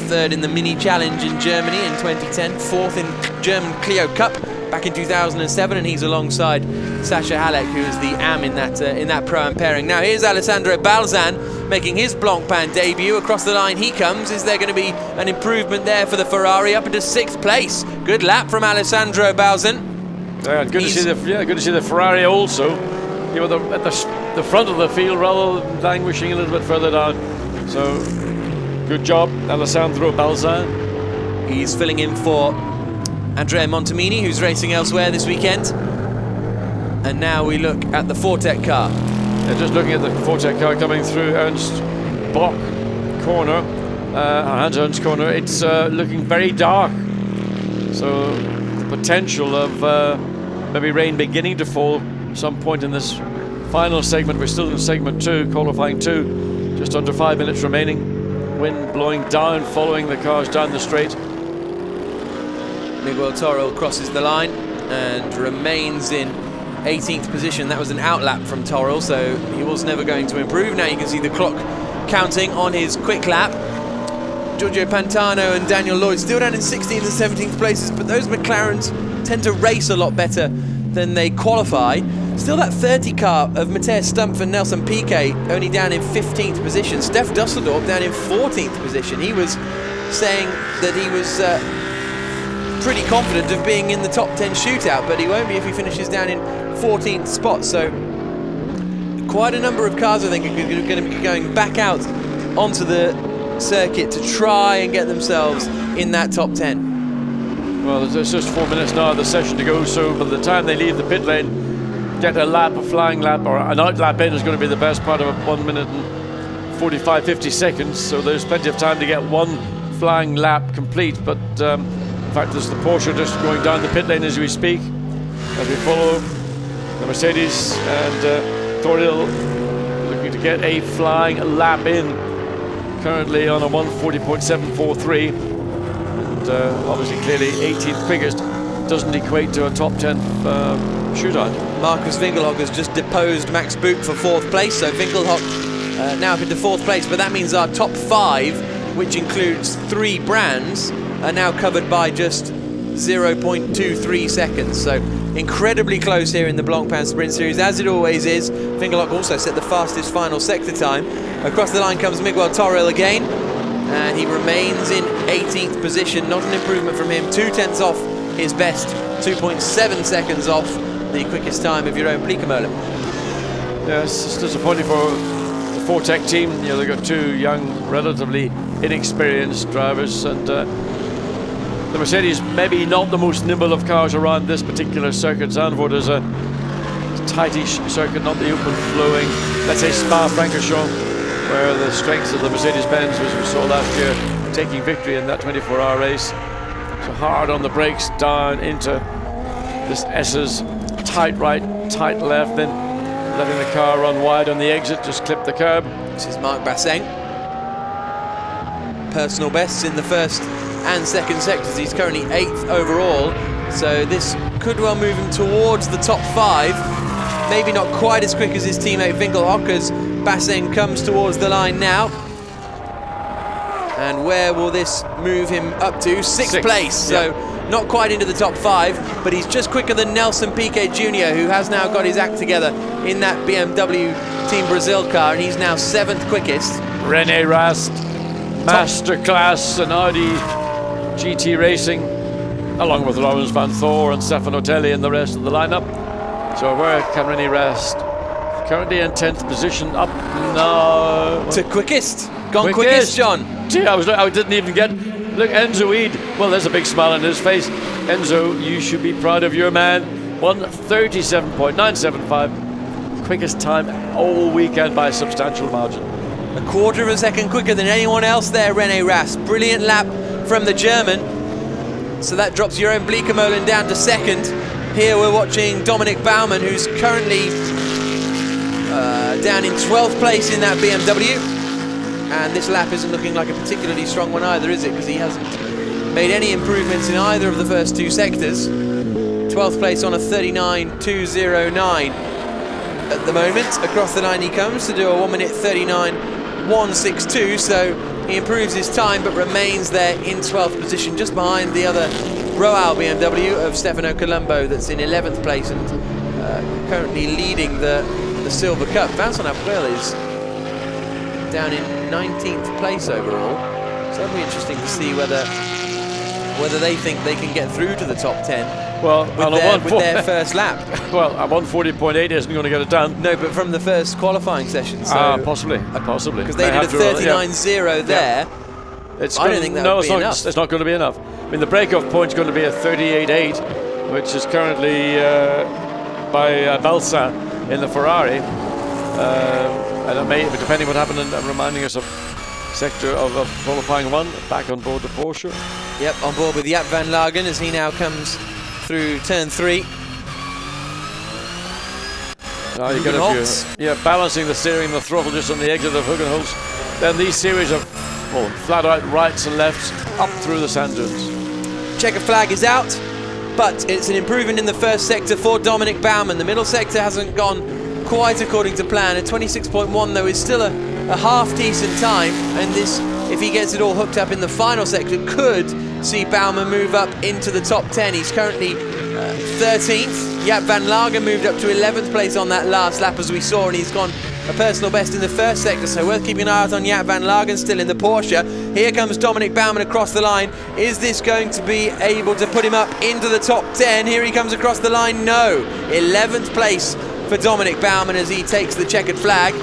Third in the Mini Challenge in Germany in 2010. Fourth in German Clio Cup back in 2007, and he's alongside Sasha Halek, who is the AM in that Pro-Am pairing. Now here's Alessandro Balzan making his Blancpain debut. Across the line he comes. Is there going to be an improvement there for the Ferrari up into 6th place? Good lap from Alessandro Balzan. Yeah, good to see the Ferrari also. You know, at the front of the field rather than languishing a little bit further down. So good job, Alessandro Balzan. He's filling in for Andrea Montemini, who's racing elsewhere this weekend. And now we look at the Fortec car. Yeah, just looking at the Fortec car coming through Ernst Block corner, Hans Ernst corner, it's looking very dark. So the potential of maybe rain beginning to fall at some point in this final segment. We're still in segment 2, qualifying 2, just under 5 minutes remaining. Wind blowing down, following the cars down the straight. Miguel Toro crosses the line and remains in 18th position. That was an outlap from Torrell, so he was never going to improve. Now you can see the clock counting on his quick lap. Giorgio Pantano and Daniel Lloyd still down in 16th and 17th places, but those McLarens tend to race a lot better than they qualify. Still that 30 car of Matthias Stumpf and Nelson Piquet only down in 15th position. Stef Dusseldorp down in 14th position. He was saying that he was pretty confident of being in the top 10 shootout, but he won't be if he finishes down in 14th spot. So quite a number of cars, I think, are going to be going back out onto the circuit to try and get themselves in that top 10. Well, there's just 4 minutes now of the session to go, so by the time they leave the pit lane, get a lap, a flying lap, or an out lap in is going to be the best part of 1 minute and 45-50 seconds, so there's plenty of time to get one flying lap complete. But in fact, there's the Porsche just going down the pit lane as we speak, as we follow the Mercedes, and Torrell looking to get a flying lap in, currently on a 1:40.743, and obviously clearly 18th quickest doesn't equate to a top 10 shootout. Marcus Winkelhock has just deposed Max Buch for 4th place, so Winkelhock now up into 4th place, but that means our top 5, which includes 3 brands, are now covered by just 0.23 seconds. So incredibly close here in the Blancpain Sprint Series, as it always is. Winkelhock also set the fastest final sector time. Across the line comes Miguel Torrell again, and he remains in 18th position. Not an improvement from him, 2/10 off his best, 2.7 seconds off the quickest time of Jeroen Bleekemolen. Yes, it's disappointing for the Fortec team. You know, they've got 2 young, relatively inexperienced drivers, and the Mercedes maybe not the most nimble of cars around this particular circuit. Zandvoort is a tightish circuit, not the open flowing, let's say Spa-Francorchamps, where the strength of the Mercedes-Benz, as we saw last year, taking victory in that 24-hour race. So hard on the brakes down into this S's tight right, tight left, then letting the car run wide on the exit, just clip the curb. This is Marc Basseng. Personal bests in the first and second sectors. He's currently 8th overall, so this could well move him towards the top 5. Maybe not quite as quick as his teammate Winkelhock, as Basseng comes towards the line now. And where will this move him up to? 6th place, so not quite into the top 5, but he's just quicker than Nelson Piquet Jr., who has now got his act together in that BMW Team Brazil car, and he's now 7th quickest. René Rast, masterclass in Audi GT racing, along with Lawrence Van Thor and Stefano Telli and the rest of the lineup. So where can René Rast? Currently in 10th position, up now to quickest. Gone quickest, John. Gee, I didn't even get... Look, Enzo Eid. Well, there's a big smile on his face. Enzo, you should be proud of your man. 1:37.975. Quickest time all weekend by a substantial margin. A quarter of a second quicker than anyone else there, René Rast. Brilliant lap from the German. So that drops Jeroen Bleekemolen down to 2nd. Here we're watching Dominic Baumann, who's currently down in 12th place in that BMW. And this lap isn't looking like a particularly strong one either, is it? Because he hasn't made any improvements in either of the first 2 sectors. 12th place on a 39.209 at the moment. Across the line he comes to do a 1 minute 39.162, so he improves his time but remains there in 12th position, just behind the other Royal BMW of Stefano Colombo, that's in 11th place and currently leading the Silver Cup. Vincent Abril is down in 19th place overall, so that'll be interesting to see whether they think they can get through to the top 10 well, with their first lap. Well, a 1:40.8 isn't going to get it done. No, but from the first qualifying session. So possibly. Because they did a 39.0 there. I don't think that would be enough. It's not going to be enough. I mean, the break-off point is going to be a 38.8, which is currently by Balsa in the Ferrari. And it may, depending what happened, and reminding us of sector of qualifying 1, back on board the Porsche. Yep, on board with Jaap van Lagen as he now comes through turn 3. Now you get a few, balancing the steering and the throttle just on the exit of Hugenholz. Then these series of flat out rights and lefts up through the sand dunes. Checker flag is out. but it's an improvement in the first sector for Dominic Baumann. The middle sector hasn't gone quite according to plan. A 26.1 though is still a half decent time, and this, if he gets it all hooked up in the final sector, could see Baumann move up into the top 10. He's currently 13th. Jaap van Lagen moved up to 11th place on that last lap, as we saw, and he's gone a personal best in the first sector, so worth keeping an eye out on Jaap van Lagen still in the Porsche. Here comes Dominic Baumann across the line. Is this going to be able to put him up into the top 10? Here he comes across the line. No. 11th place for Dominic Baumann as he takes the checkered flag.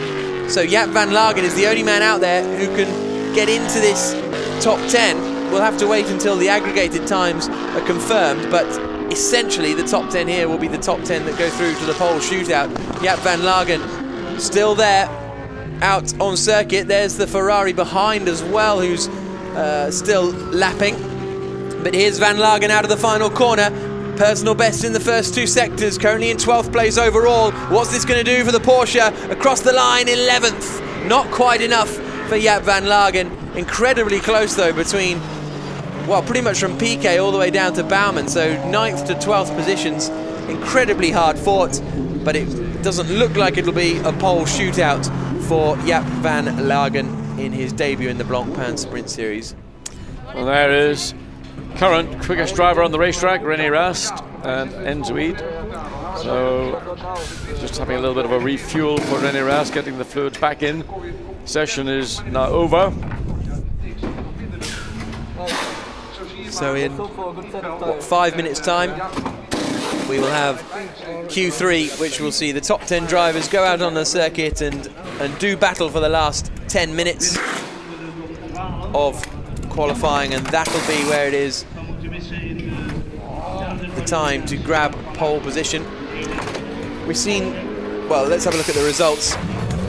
So Jaap van Lagen is the only man out there who can get into this top 10. We'll have to wait until the aggregated times are confirmed, but essentially the top 10 here will be the top 10 that go through to the pole shootout. Jaap van Lagen still there, out on circuit. There's the Ferrari behind as well, who's still lapping. But here's Van Lagen out of the final corner. Personal best in the first two sectors, currently in 12th place overall. What's this going to do for the Porsche? Across the line, 11th. Not quite enough for Jaap van Lagen. Incredibly close though between, well, pretty much from Piquet all the way down to Baumann. So 9th to 12th positions, incredibly hard fought, but it doesn't look like it'll be a pole shootout for Jaap van Lagen in his debut in the Blancpain Sprint Series. Well, there is current quickest driver on the racetrack, René Rast and Enzuid. So just having a little bit of a refuel for René Rast, getting the fluids back in. Session is now over. So in what, 5 minutes time, we will have Q3, which will see the top 10 drivers go out on the circuit and do battle for the last 10 minutes of qualifying, and that'll be where it is the time to grab pole position. We've seen, well, let's have a look at the results.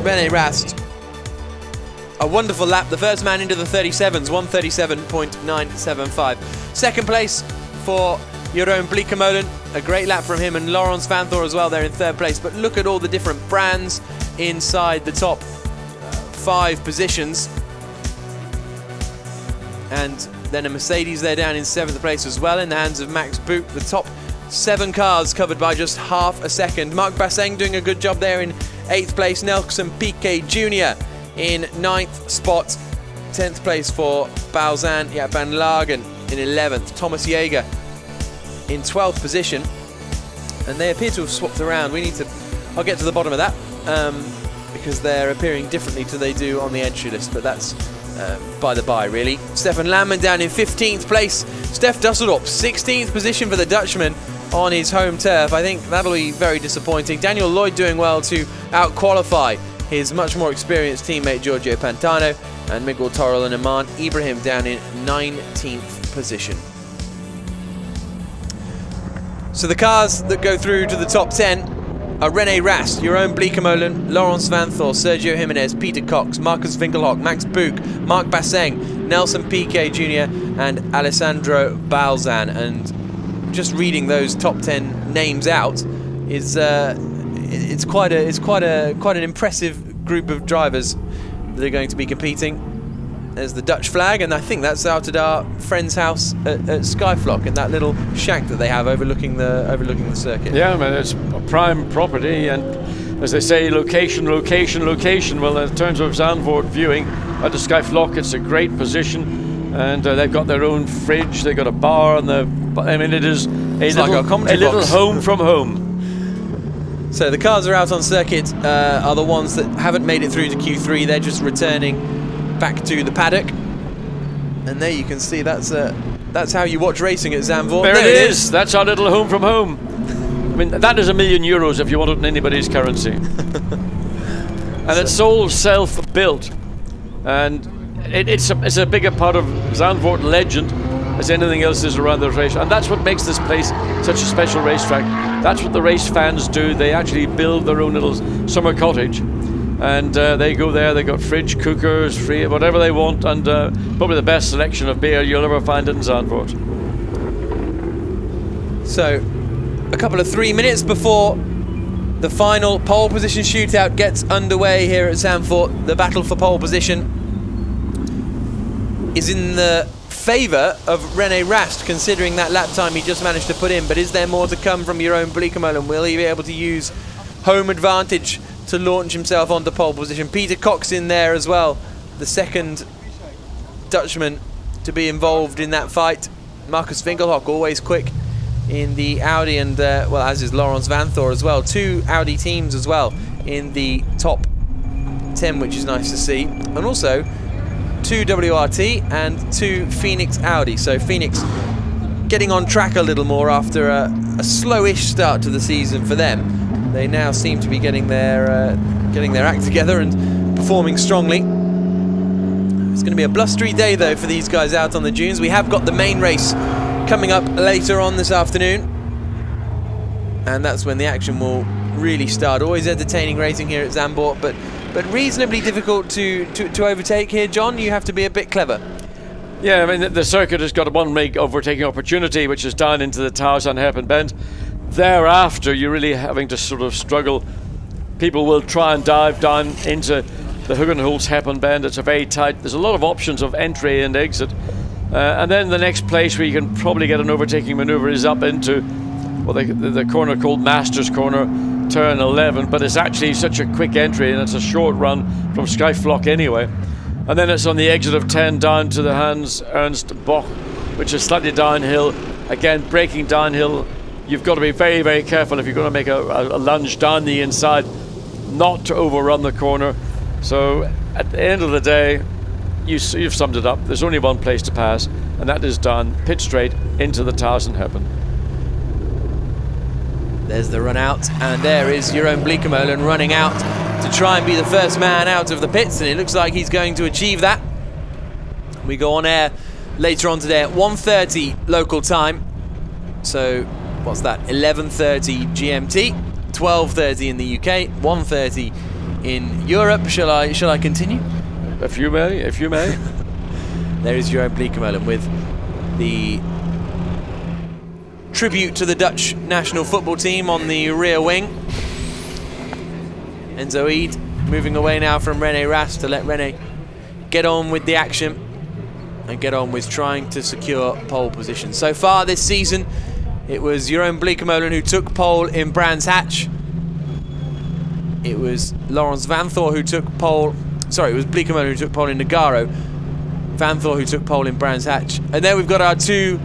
René Rast, a wonderful lap, the first man into the 37s, 137.975. Second place for Jeroen Bleekemolen, a great lap from him, and Laurens Vanthoor as well there in third place. But look at all the different brands inside the top 5 positions. And then a Mercedes there down in 7th place as well, in the hands of Max Buch. The top 7 cars covered by just half a second. Marc Basseng doing a good job there in 8th place. Nelson Piquet Jr. in 9th spot. 10th place for Bauzan, Jaap van Lagen in 11th. Thomas Jaeger in 12th position. And they appear to have swapped around. We need to, I'll get to the bottom of that, because they're appearing differently to they do on the entry list, but that's by the by, really. Stefan Landman down in 15th place. Stef Dusseldorp, 16th position for the Dutchman on his home turf. I think that'll be very disappointing. Daniel Lloyd doing well to out-qualify his much more experienced teammate Giorgio Pantano, and Miguel Torrell and Aman Ibrahim down in 19th position. So the cars that go through to the top 10 are René Rast, Jeroen Bleekemolen, Laurens Vanthoor, Sergio Jimenez, Peter Cox, Marcus Winkelhock, Max Buch, Marc Basseng, Nelson Piquet Jr. and Alessandro Balzan. And just reading those top 10 names out is it's quite an impressive group of drivers that are going to be competing. There's the Dutch flag, and I think that's out at our friend's house at Skyflock, in that little shack that they have overlooking the circuit. Yeah, I mean, it's a prime property, and as they say, location, location, location. Well, in terms of Zandvoort viewing at the Skyflock, it's a great position, and they've got their own fridge, they've got a bar, and I mean, it is a little home from home. So the cars are out on circuit are the ones that haven't made it through to Q3. They're just returning back to the paddock, and there you can see that's how you watch racing at Zandvoort. There it is. That's our little home from home. I mean, that is €1 million if you want it in anybody's currency. And it's all self-built, and it's a bigger part of Zandvoort legend as anything else is around the race, and that's what makes this place such a special racetrack. That's what the race fans do. They actually build their own little summer cottage, and they go there. They got fridge, cookers, free, whatever they want, and probably the best selection of beer you'll ever find in Zandvoort. So, a couple of 3 minutes before the final pole position shootout gets underway here at Zandvoort. The battle for pole position is in the favour of Rene Rast, considering that lap time he just managed to put in. But is there more to come from Jeroen Bleekemolen? Will he be able to use home advantage to launch himself onto pole position? Peter Cox in there as well, the second Dutchman to be involved in that fight. Marcus Winkelhock, always quick in the Audi, and well, as is Laurens Vanthoor as well. 2 Audi teams as well in the top 10, which is nice to see. And also 2 WRT and 2 Phoenix Audi. So Phoenix getting on track a little more after a slowish start to the season for them. They now seem to be getting their act together and performing strongly. It's going to be a blustery day though for these guys out on the dunes. We have got the main race coming up later on this afternoon, and that's when the action will really start. Always entertaining racing here at Zandvoort, but reasonably difficult to overtake here, John. You have to be a bit clever. Yeah, I mean, the circuit has got a one-leg overtaking opportunity, which is down into the Tarzan hairpin bend. Thereafter, you're really having to sort of struggle. People will try and dive down into the Hugenholz hairpin bend. It's a very tight. There's a lot of options of entry and exit. And then the next place where you can probably get an overtaking maneuver is up into, well, the corner called Masters Corner, turn 11, but it's actually such a quick entry and it's a short run from Skyflock anyway. And then it's on the exit of 10 down to the Hans Ernst Boch, which is slightly downhill. Again, braking downhill. You've got to be very, very careful if you're going to make a lunge down the inside, not to overrun the corner. So at the end of the day, you've summed it up. There's only one place to pass, and that is down pit straight into the Tarzan hairpin. There's the run out, and there is Jeroen Bleekemolen running out to try and be the first man out of the pits, and it looks like he's going to achieve that. We go on air later on today at 1:30 local time. So what's that? 11:30 GMT, 12:30 in the UK, 1:30 in Europe. Shall I continue? If you may, if you may. There is Jeroen Bleekemolen with the tribute to the Dutch national football team on the rear wing. Enzo Eid moving away now from Rene Rast to let Rene get on with the action and get on with trying to secure pole position. So far this season, it was Jeroen Bleekemolen who took pole in Brands Hatch. It was Laurens Vanthoor who took pole. Sorry, it was Bleekemolen who took pole in Nogaro. Vanthoor who took pole in Brands Hatch. And then we've got our 2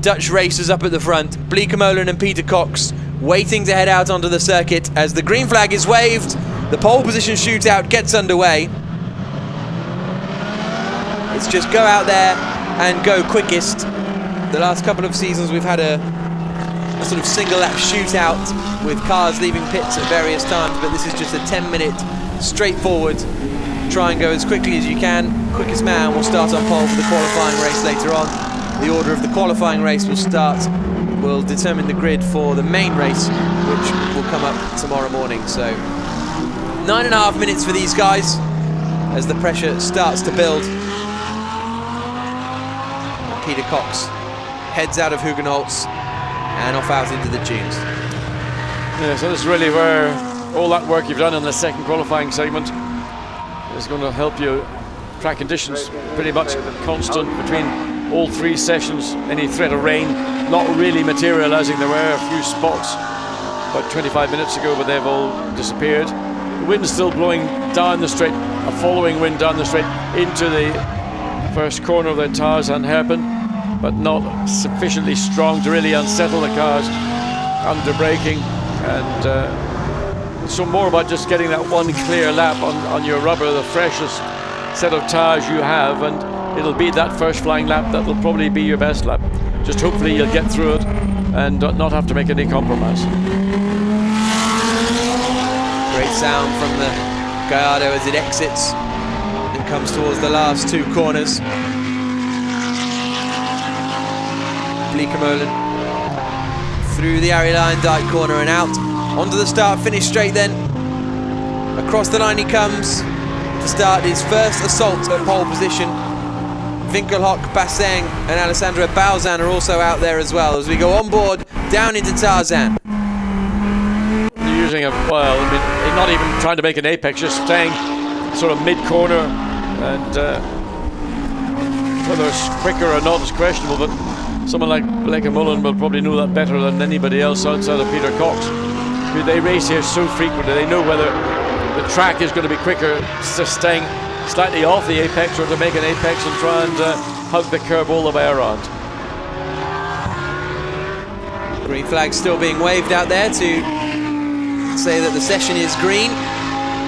Dutch racers up at the front, Bleekemolen and Peter Cox, waiting to head out onto the circuit as the green flag is waved. The pole position shootout gets underway. It's just go out there and go quickest. The last couple of seasons we've had a sort of single lap shootout with cars leaving pits at various times, but this is just a 10-minute straightforward, try and go as quickly as you can. Quickest man will start on pole for the qualifying race later on. The order of the qualifying race will determine the grid for the main race, which will come up tomorrow morning. So 9.5 minutes for these guys as the pressure starts to build. Peter Cox heads out of Hugenholz and off out into the dunes. Yeah, so this is really where all that work you've done in the second qualifying segment is going to help you. Track conditions pretty much constant between all 3 sessions. Any threat of rain not really materializing. There were a few spots about 25 minutes ago, but they've all disappeared. The wind's still blowing down the straight, a following wind down the straight into the first corner of the Tarzan hairpin, but not sufficiently strong to really unsettle the cars under braking. And so more about just getting that one clear lap on your rubber, the freshest set of tires you have, and it'll be that first flying lap that will probably be your best lap. Just hopefully you'll get through it and not have to make any compromise. Great sound from the Gallardo as it exits and comes towards the last 2 corners. Bleekemolen through the Arie Dyke corner and out onto the start-finish straight. Then across the line he comes to start his first assault at pole position. Winkelhock, Basseng and Alessandro Balzan are also out there as well as we go on board down into Tarzan. Using a, well, I mean, not even trying to make an apex, just staying sort of mid-corner and whether it's quicker or not is questionable, but someone like Blancpain will probably know that better than anybody else outside of Peter Cox. They race here so frequently, they know whether the track is going to be quicker, just staying slightly off the apex or to make an apex and try and hug the curb all the way around. Green flag still being waved out there to say that the session is green,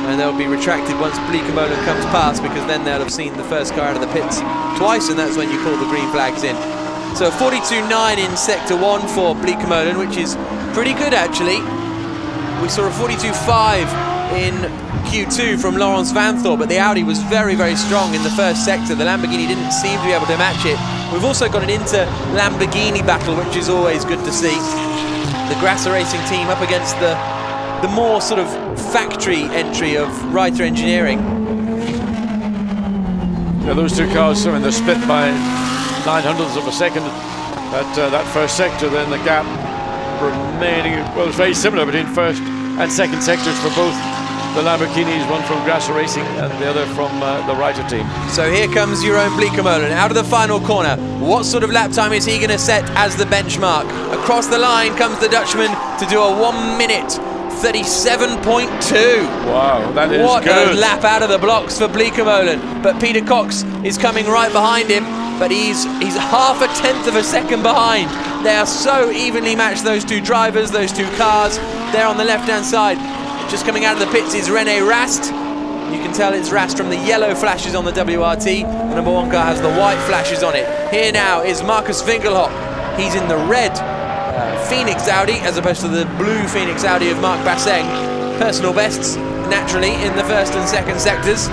and they'll be retracted once Blancpain comes past, because then they'll have seen the first car out of the pits twice, and that's when you pull the green flags in. So 42.9 in Sector 1 for Blancpain, which is pretty good actually. We saw a 42.5 in Q2 from Laurens Vanthoor, but the Audi was very, very strong in the first sector. The Lamborghini didn't seem to be able to match it. We've also got an inter-Lamborghini battle, which is always good to see. The Grasser Racing team up against the more sort of factory entry of Reiter Engineering. Yeah, those two cars, I mean, they're split by 900ths of a second at that first sector. Then the gap remaining, well, it's very similar between first and second sectors for both the Lamborghinis, one from Grasser Racing and the other from the Reiter team. So here comes Jeroen Blancpain out of the final corner. What sort of lap time is he going to set as the benchmark? Across the line comes the Dutchman to do a 1 minute 37.2. Wow, that is what good. A lap out of the blocks for Blancpain. But Peter Cox is coming right behind him, but he's half a tenth of a second behind. They are so evenly matched, those two drivers, those two cars. There on the left-hand side, just coming out of the pits is René Rast. You can tell it's Rast from the yellow flashes on the WRT. The number 1 car has the white flashes on it. Here now is Marcus Winkelhock. He's in the red Phoenix Audi as opposed to the blue Phoenix Audi of Marc Basseng. Personal bests, naturally, in the first and second sectors.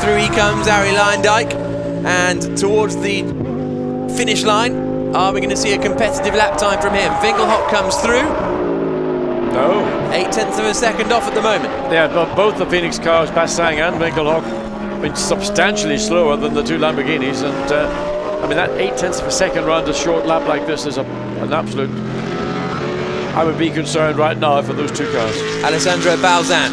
Through he comes, Arie Luyendyk, and towards the finish line, are we going to see a competitive lap time from him? Winkelhock comes through. No. 0.8 of a second off at the moment. Yeah, but both the Phoenix cars, Basseng and Winkelhock, have been substantially slower than the two Lamborghinis, and I mean, that 0.8 of a second round a short lap like this is an absolute... I would be concerned right now for those two cars. Alessandro Balzan,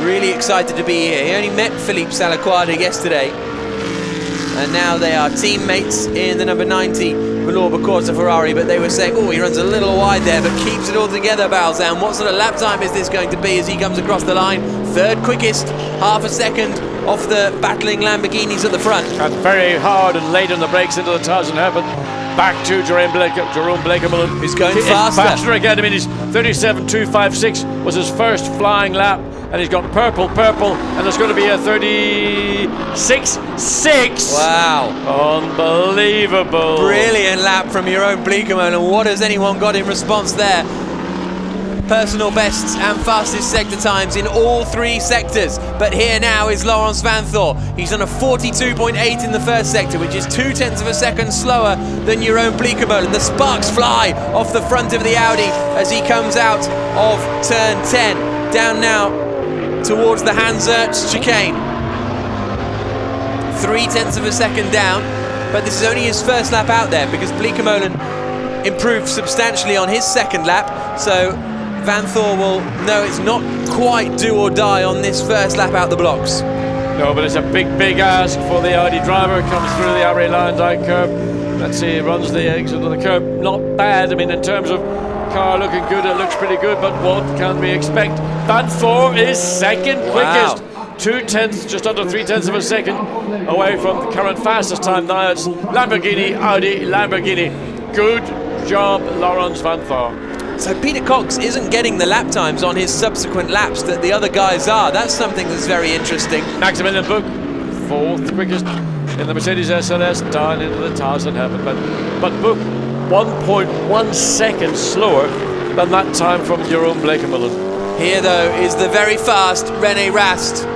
really excited to be here. He only met Philippe Salaquada yesterday, and now they are teammates in the number 90 Velour Corsa Ferrari, but they were saying, oh, he runs a little wide there, but keeps it all together, Balzan. What sort of lap time is this going to be as he comes across the line? Third quickest, half a second off the battling Lamborghinis at the front. And very hard and late on the brakes into the tires and happen. Back to Jeroen Blancpain, who's going faster. Faster again. I mean, his 37.256 was his first flying lap, and he's got purple, and there's going to be a 36.6. Wow. Unbelievable. Brilliant lap from Jeroen Blancpain, and what has anyone got in response there? Personal bests and fastest sector times in all 3 sectors. But here now is Laurens Vanthoor. He's done a 42.8 in the first sector, which is 0.2 of a second slower than Jeroen Blancpain. And the sparks fly off the front of the Audi as he comes out of turn 10. Down now towards the Hans Ertz chicane. 0.3 of a second down, but this is only his first lap out there, because Blancpain improved substantially on his second lap, so Vanthoor will know it's not quite do or die on this first lap out the blocks. No, but it's a big ask for the Audi driver. Comes through the Arie Luyendyk curve. Let's see, he runs the exit of the curve. Not bad. I mean, in terms of car looking good, it looks pretty good, but what can we expect? Vanthoor is second quickest. 0.2, just under 0.3 of a second away from the current fastest time. Now it's Lamborghini, Audi, Lamborghini. Good job, Laurens Vanthoor. So Peter Cox isn't getting the lap times on his subsequent laps that the other guys are. That's something that's very interesting. Maximilian Buch, 4th quickest in the Mercedes SLS, down into the tires and heaven. But Buch, 1.1 seconds slower than that time from Jeroen Blancpain. Here, though, is the very fast René Rast.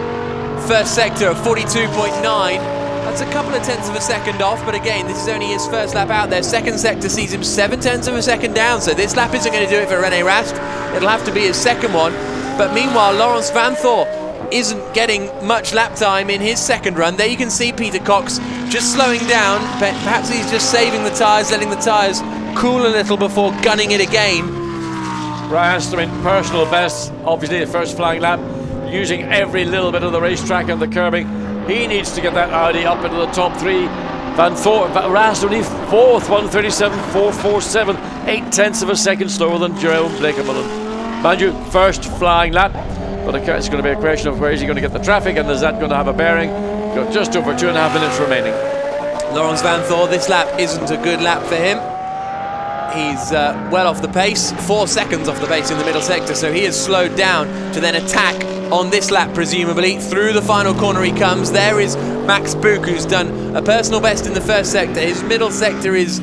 First sector of 42.9. That's a couple of tenths of a second off, but again, this is only his first lap out there. Second sector sees him 0.7 of a second down, so this lap isn't going to do it for René Rast. It'll have to be his second one. But meanwhile, Laurens Vanthoor isn't getting much lap time in his second run. There you can see Peter Cox just slowing down. Perhaps he's just saving the tyres, letting the tyres cool a little before gunning it again. Rast, I mean, personal best, obviously the first flying lap, using every little bit of the racetrack and the curbing. He needs to get that Audi up into the top 3. Rast only 4th, 137.447, 8/10 of a second slower than Jerome Blancpain. Mind you, first flying lap, but it's going to be a question of where is he going to get the traffic, and is that going to have a bearing? Got just over 2.5 minutes remaining. Laurens Vanthoor, this lap isn't a good lap for him. He's well off the pace, 4 seconds off the pace in the middle sector, so he has slowed down to then attack on this lap, presumably. Through the final corner he comes. There is Max Buch, who's done a personal best in the first sector. His middle sector is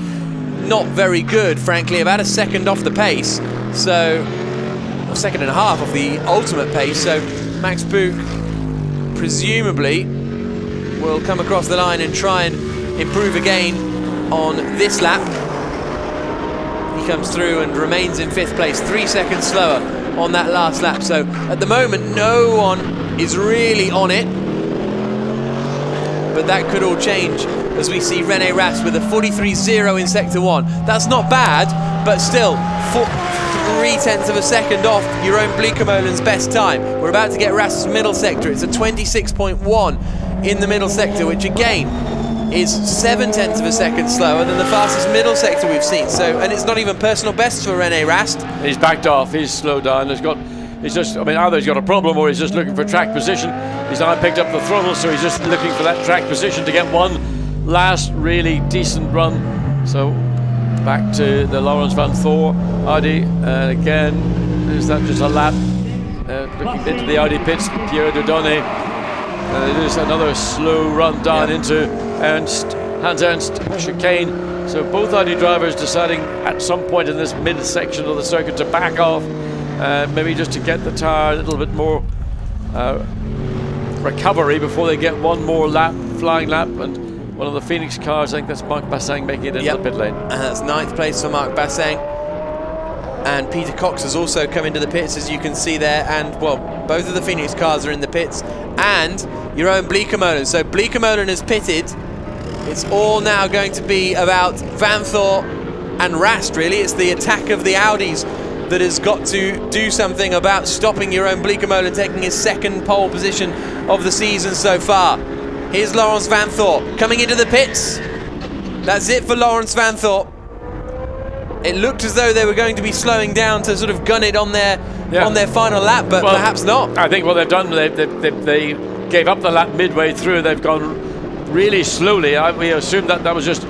not very good, frankly, about a second off the pace, so a second and a half off the ultimate pace. So Max Buch presumably will come across the line and try and improve again on this lap. He comes through and remains in 5th place, 3 seconds slower on that last lap. So at the moment no one is really on it, but that could all change as we see René Rast with a 43.0 in sector 1. That's not bad, but still 3/10 of a second off Jeroen Bleekemolen's best time. We're about to get Rast's middle sector. It's a 26.1 in the middle sector, which again is 7/10 of a second slower than the fastest middle sector we've seen. So, and it's not even personal best for René Rast. He's backed off, he's slowed down. He's just, I mean, either he's got a problem or he's just looking for track position. He's now picked up the throttle, so he's just looking for that track position to get one last really decent run. So back to the Laurens Vanthoor Audi, and again, is that just a lap? Looking into the Audi pits, Pierre Dieudonné. It is another slow run down into Hans Ernst chicane. So both Audi drivers deciding at some point in this mid-section of the circuit to back off, maybe just to get the tire a little bit more recovery before they get one more lap, flying lap. And one of the Phoenix cars, I think that's Marc Basseng, making it into the pit lane. And that's 9th place for Marc Basseng. And Peter Cox has also come into the pits, as you can see there. And, well, both of the Phoenix cars are in the pits. And Jeroen Bleekemolen. So Bleekemolen has pitted. It's all now going to be about Vanthoor and Rast, really. It's the attack of the Audis that has got to do something about stopping Jeroen Bleekemolen taking his 2nd pole position of the season so far. Here's Laurens Vanthoor coming into the pits. That's it for Laurens Vanthoor. It looked as though they were going to be slowing down to sort of gun it on their final lap, but perhaps not. I think what they've done, they gave up the lap midway through. They've gone really slowly. We assumed that was just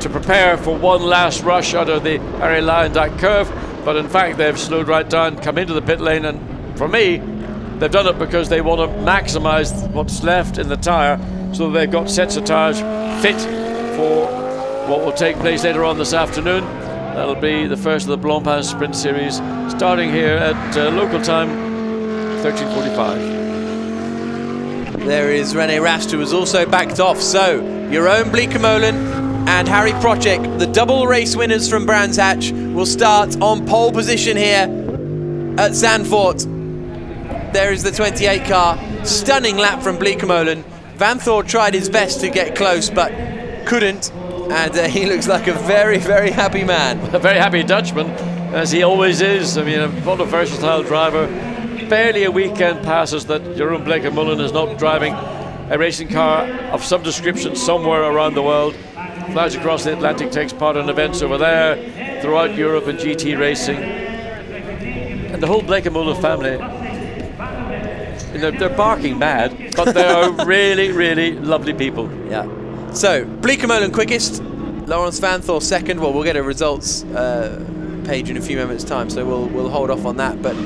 to prepare for one last rush out of the Harry Lyondike curve, but in fact they've slowed right down, come into the pit lane, and for me, they've done it because they want to maximise what's left in the tyre, so they've got sets of tyres fit for what will take place later on this afternoon. That'll be the first of the Blancpain Sprint Series, starting here at local time, 13:45. There is René Rast, who has also backed off. So, Jeroen Bleekemolen and Harry Procek, the double race winners from Brands Hatch, will start on pole position here at Zandvoort. There is the 28 car. Stunning lap from Bleekemolen. Vanthoor tried his best to get close, but couldn't. And he looks like a very, very happy man. A very happy Dutchman, as he always is. I mean, what a versatile driver. Barely a weekend passes that Jeroen Bleekemolen is not driving a racing car of some description somewhere around the world. Flies across the Atlantic, takes part in events over there, throughout Europe in GT racing. And the whole Bleekemolen family, they're barking mad, but they are really, really lovely people. Yeah. So, Bleekemolen quickest, Laurens Vanthoor 2nd. Well, we'll get a results page in a few moments' time, so we'll hold off on that. But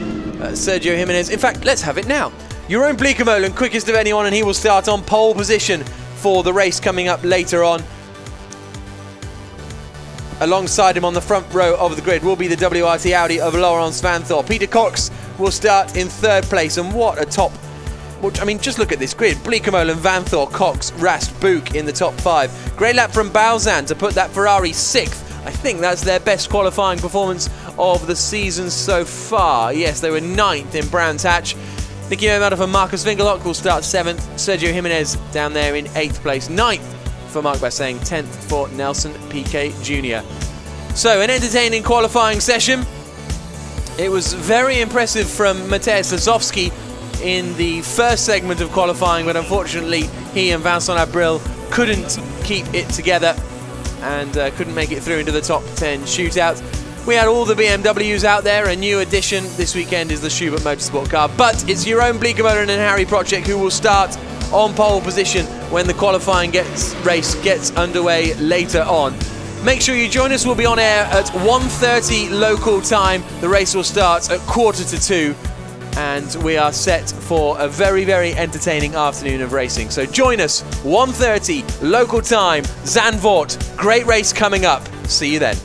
Sergio Jimenez, in fact, let's have it now. Jeroen Bleekemolen, quickest of anyone, and he will start on pole position for the race coming up later on. Alongside him on the front row of the grid will be the WRT Audi of Laurens Vanthoor. Peter Cox will start in 3rd place, and what a top... I mean, just look at this grid. Bleekemolen, Vanthoor, Cox, Rast, Buch in the top 5. Great lap from Balzan to put that Ferrari 6th. I think that's their best qualifying performance of the season so far. Yes, they were 9th in Brands Hatch. Nicky O'Malley and Marcus Vingelock will start 7th. Sergio Jimenez down there in 8th place. 9th for Marc Basseng, 10th for Nelson Piquet Jr. So, an entertaining qualifying session. It was very impressive from Mateusz Lasowski in the first segment of qualifying, but unfortunately he and Vincent Abril couldn't keep it together and couldn't make it through into the top 10 shootout. We had all the BMWs out there. A new addition this weekend is the Schubert Motorsport car, but it's Jeroen Bleekemolen and Harry Procek who will start on pole position when the qualifying race gets underway later on. Make sure you join us. We'll be on air at 1:30 local time. The race will start at 1:45, and we are set for a very, very entertaining afternoon of racing. So join us, 1:30 local time, Zandvoort. Great race coming up. See you then.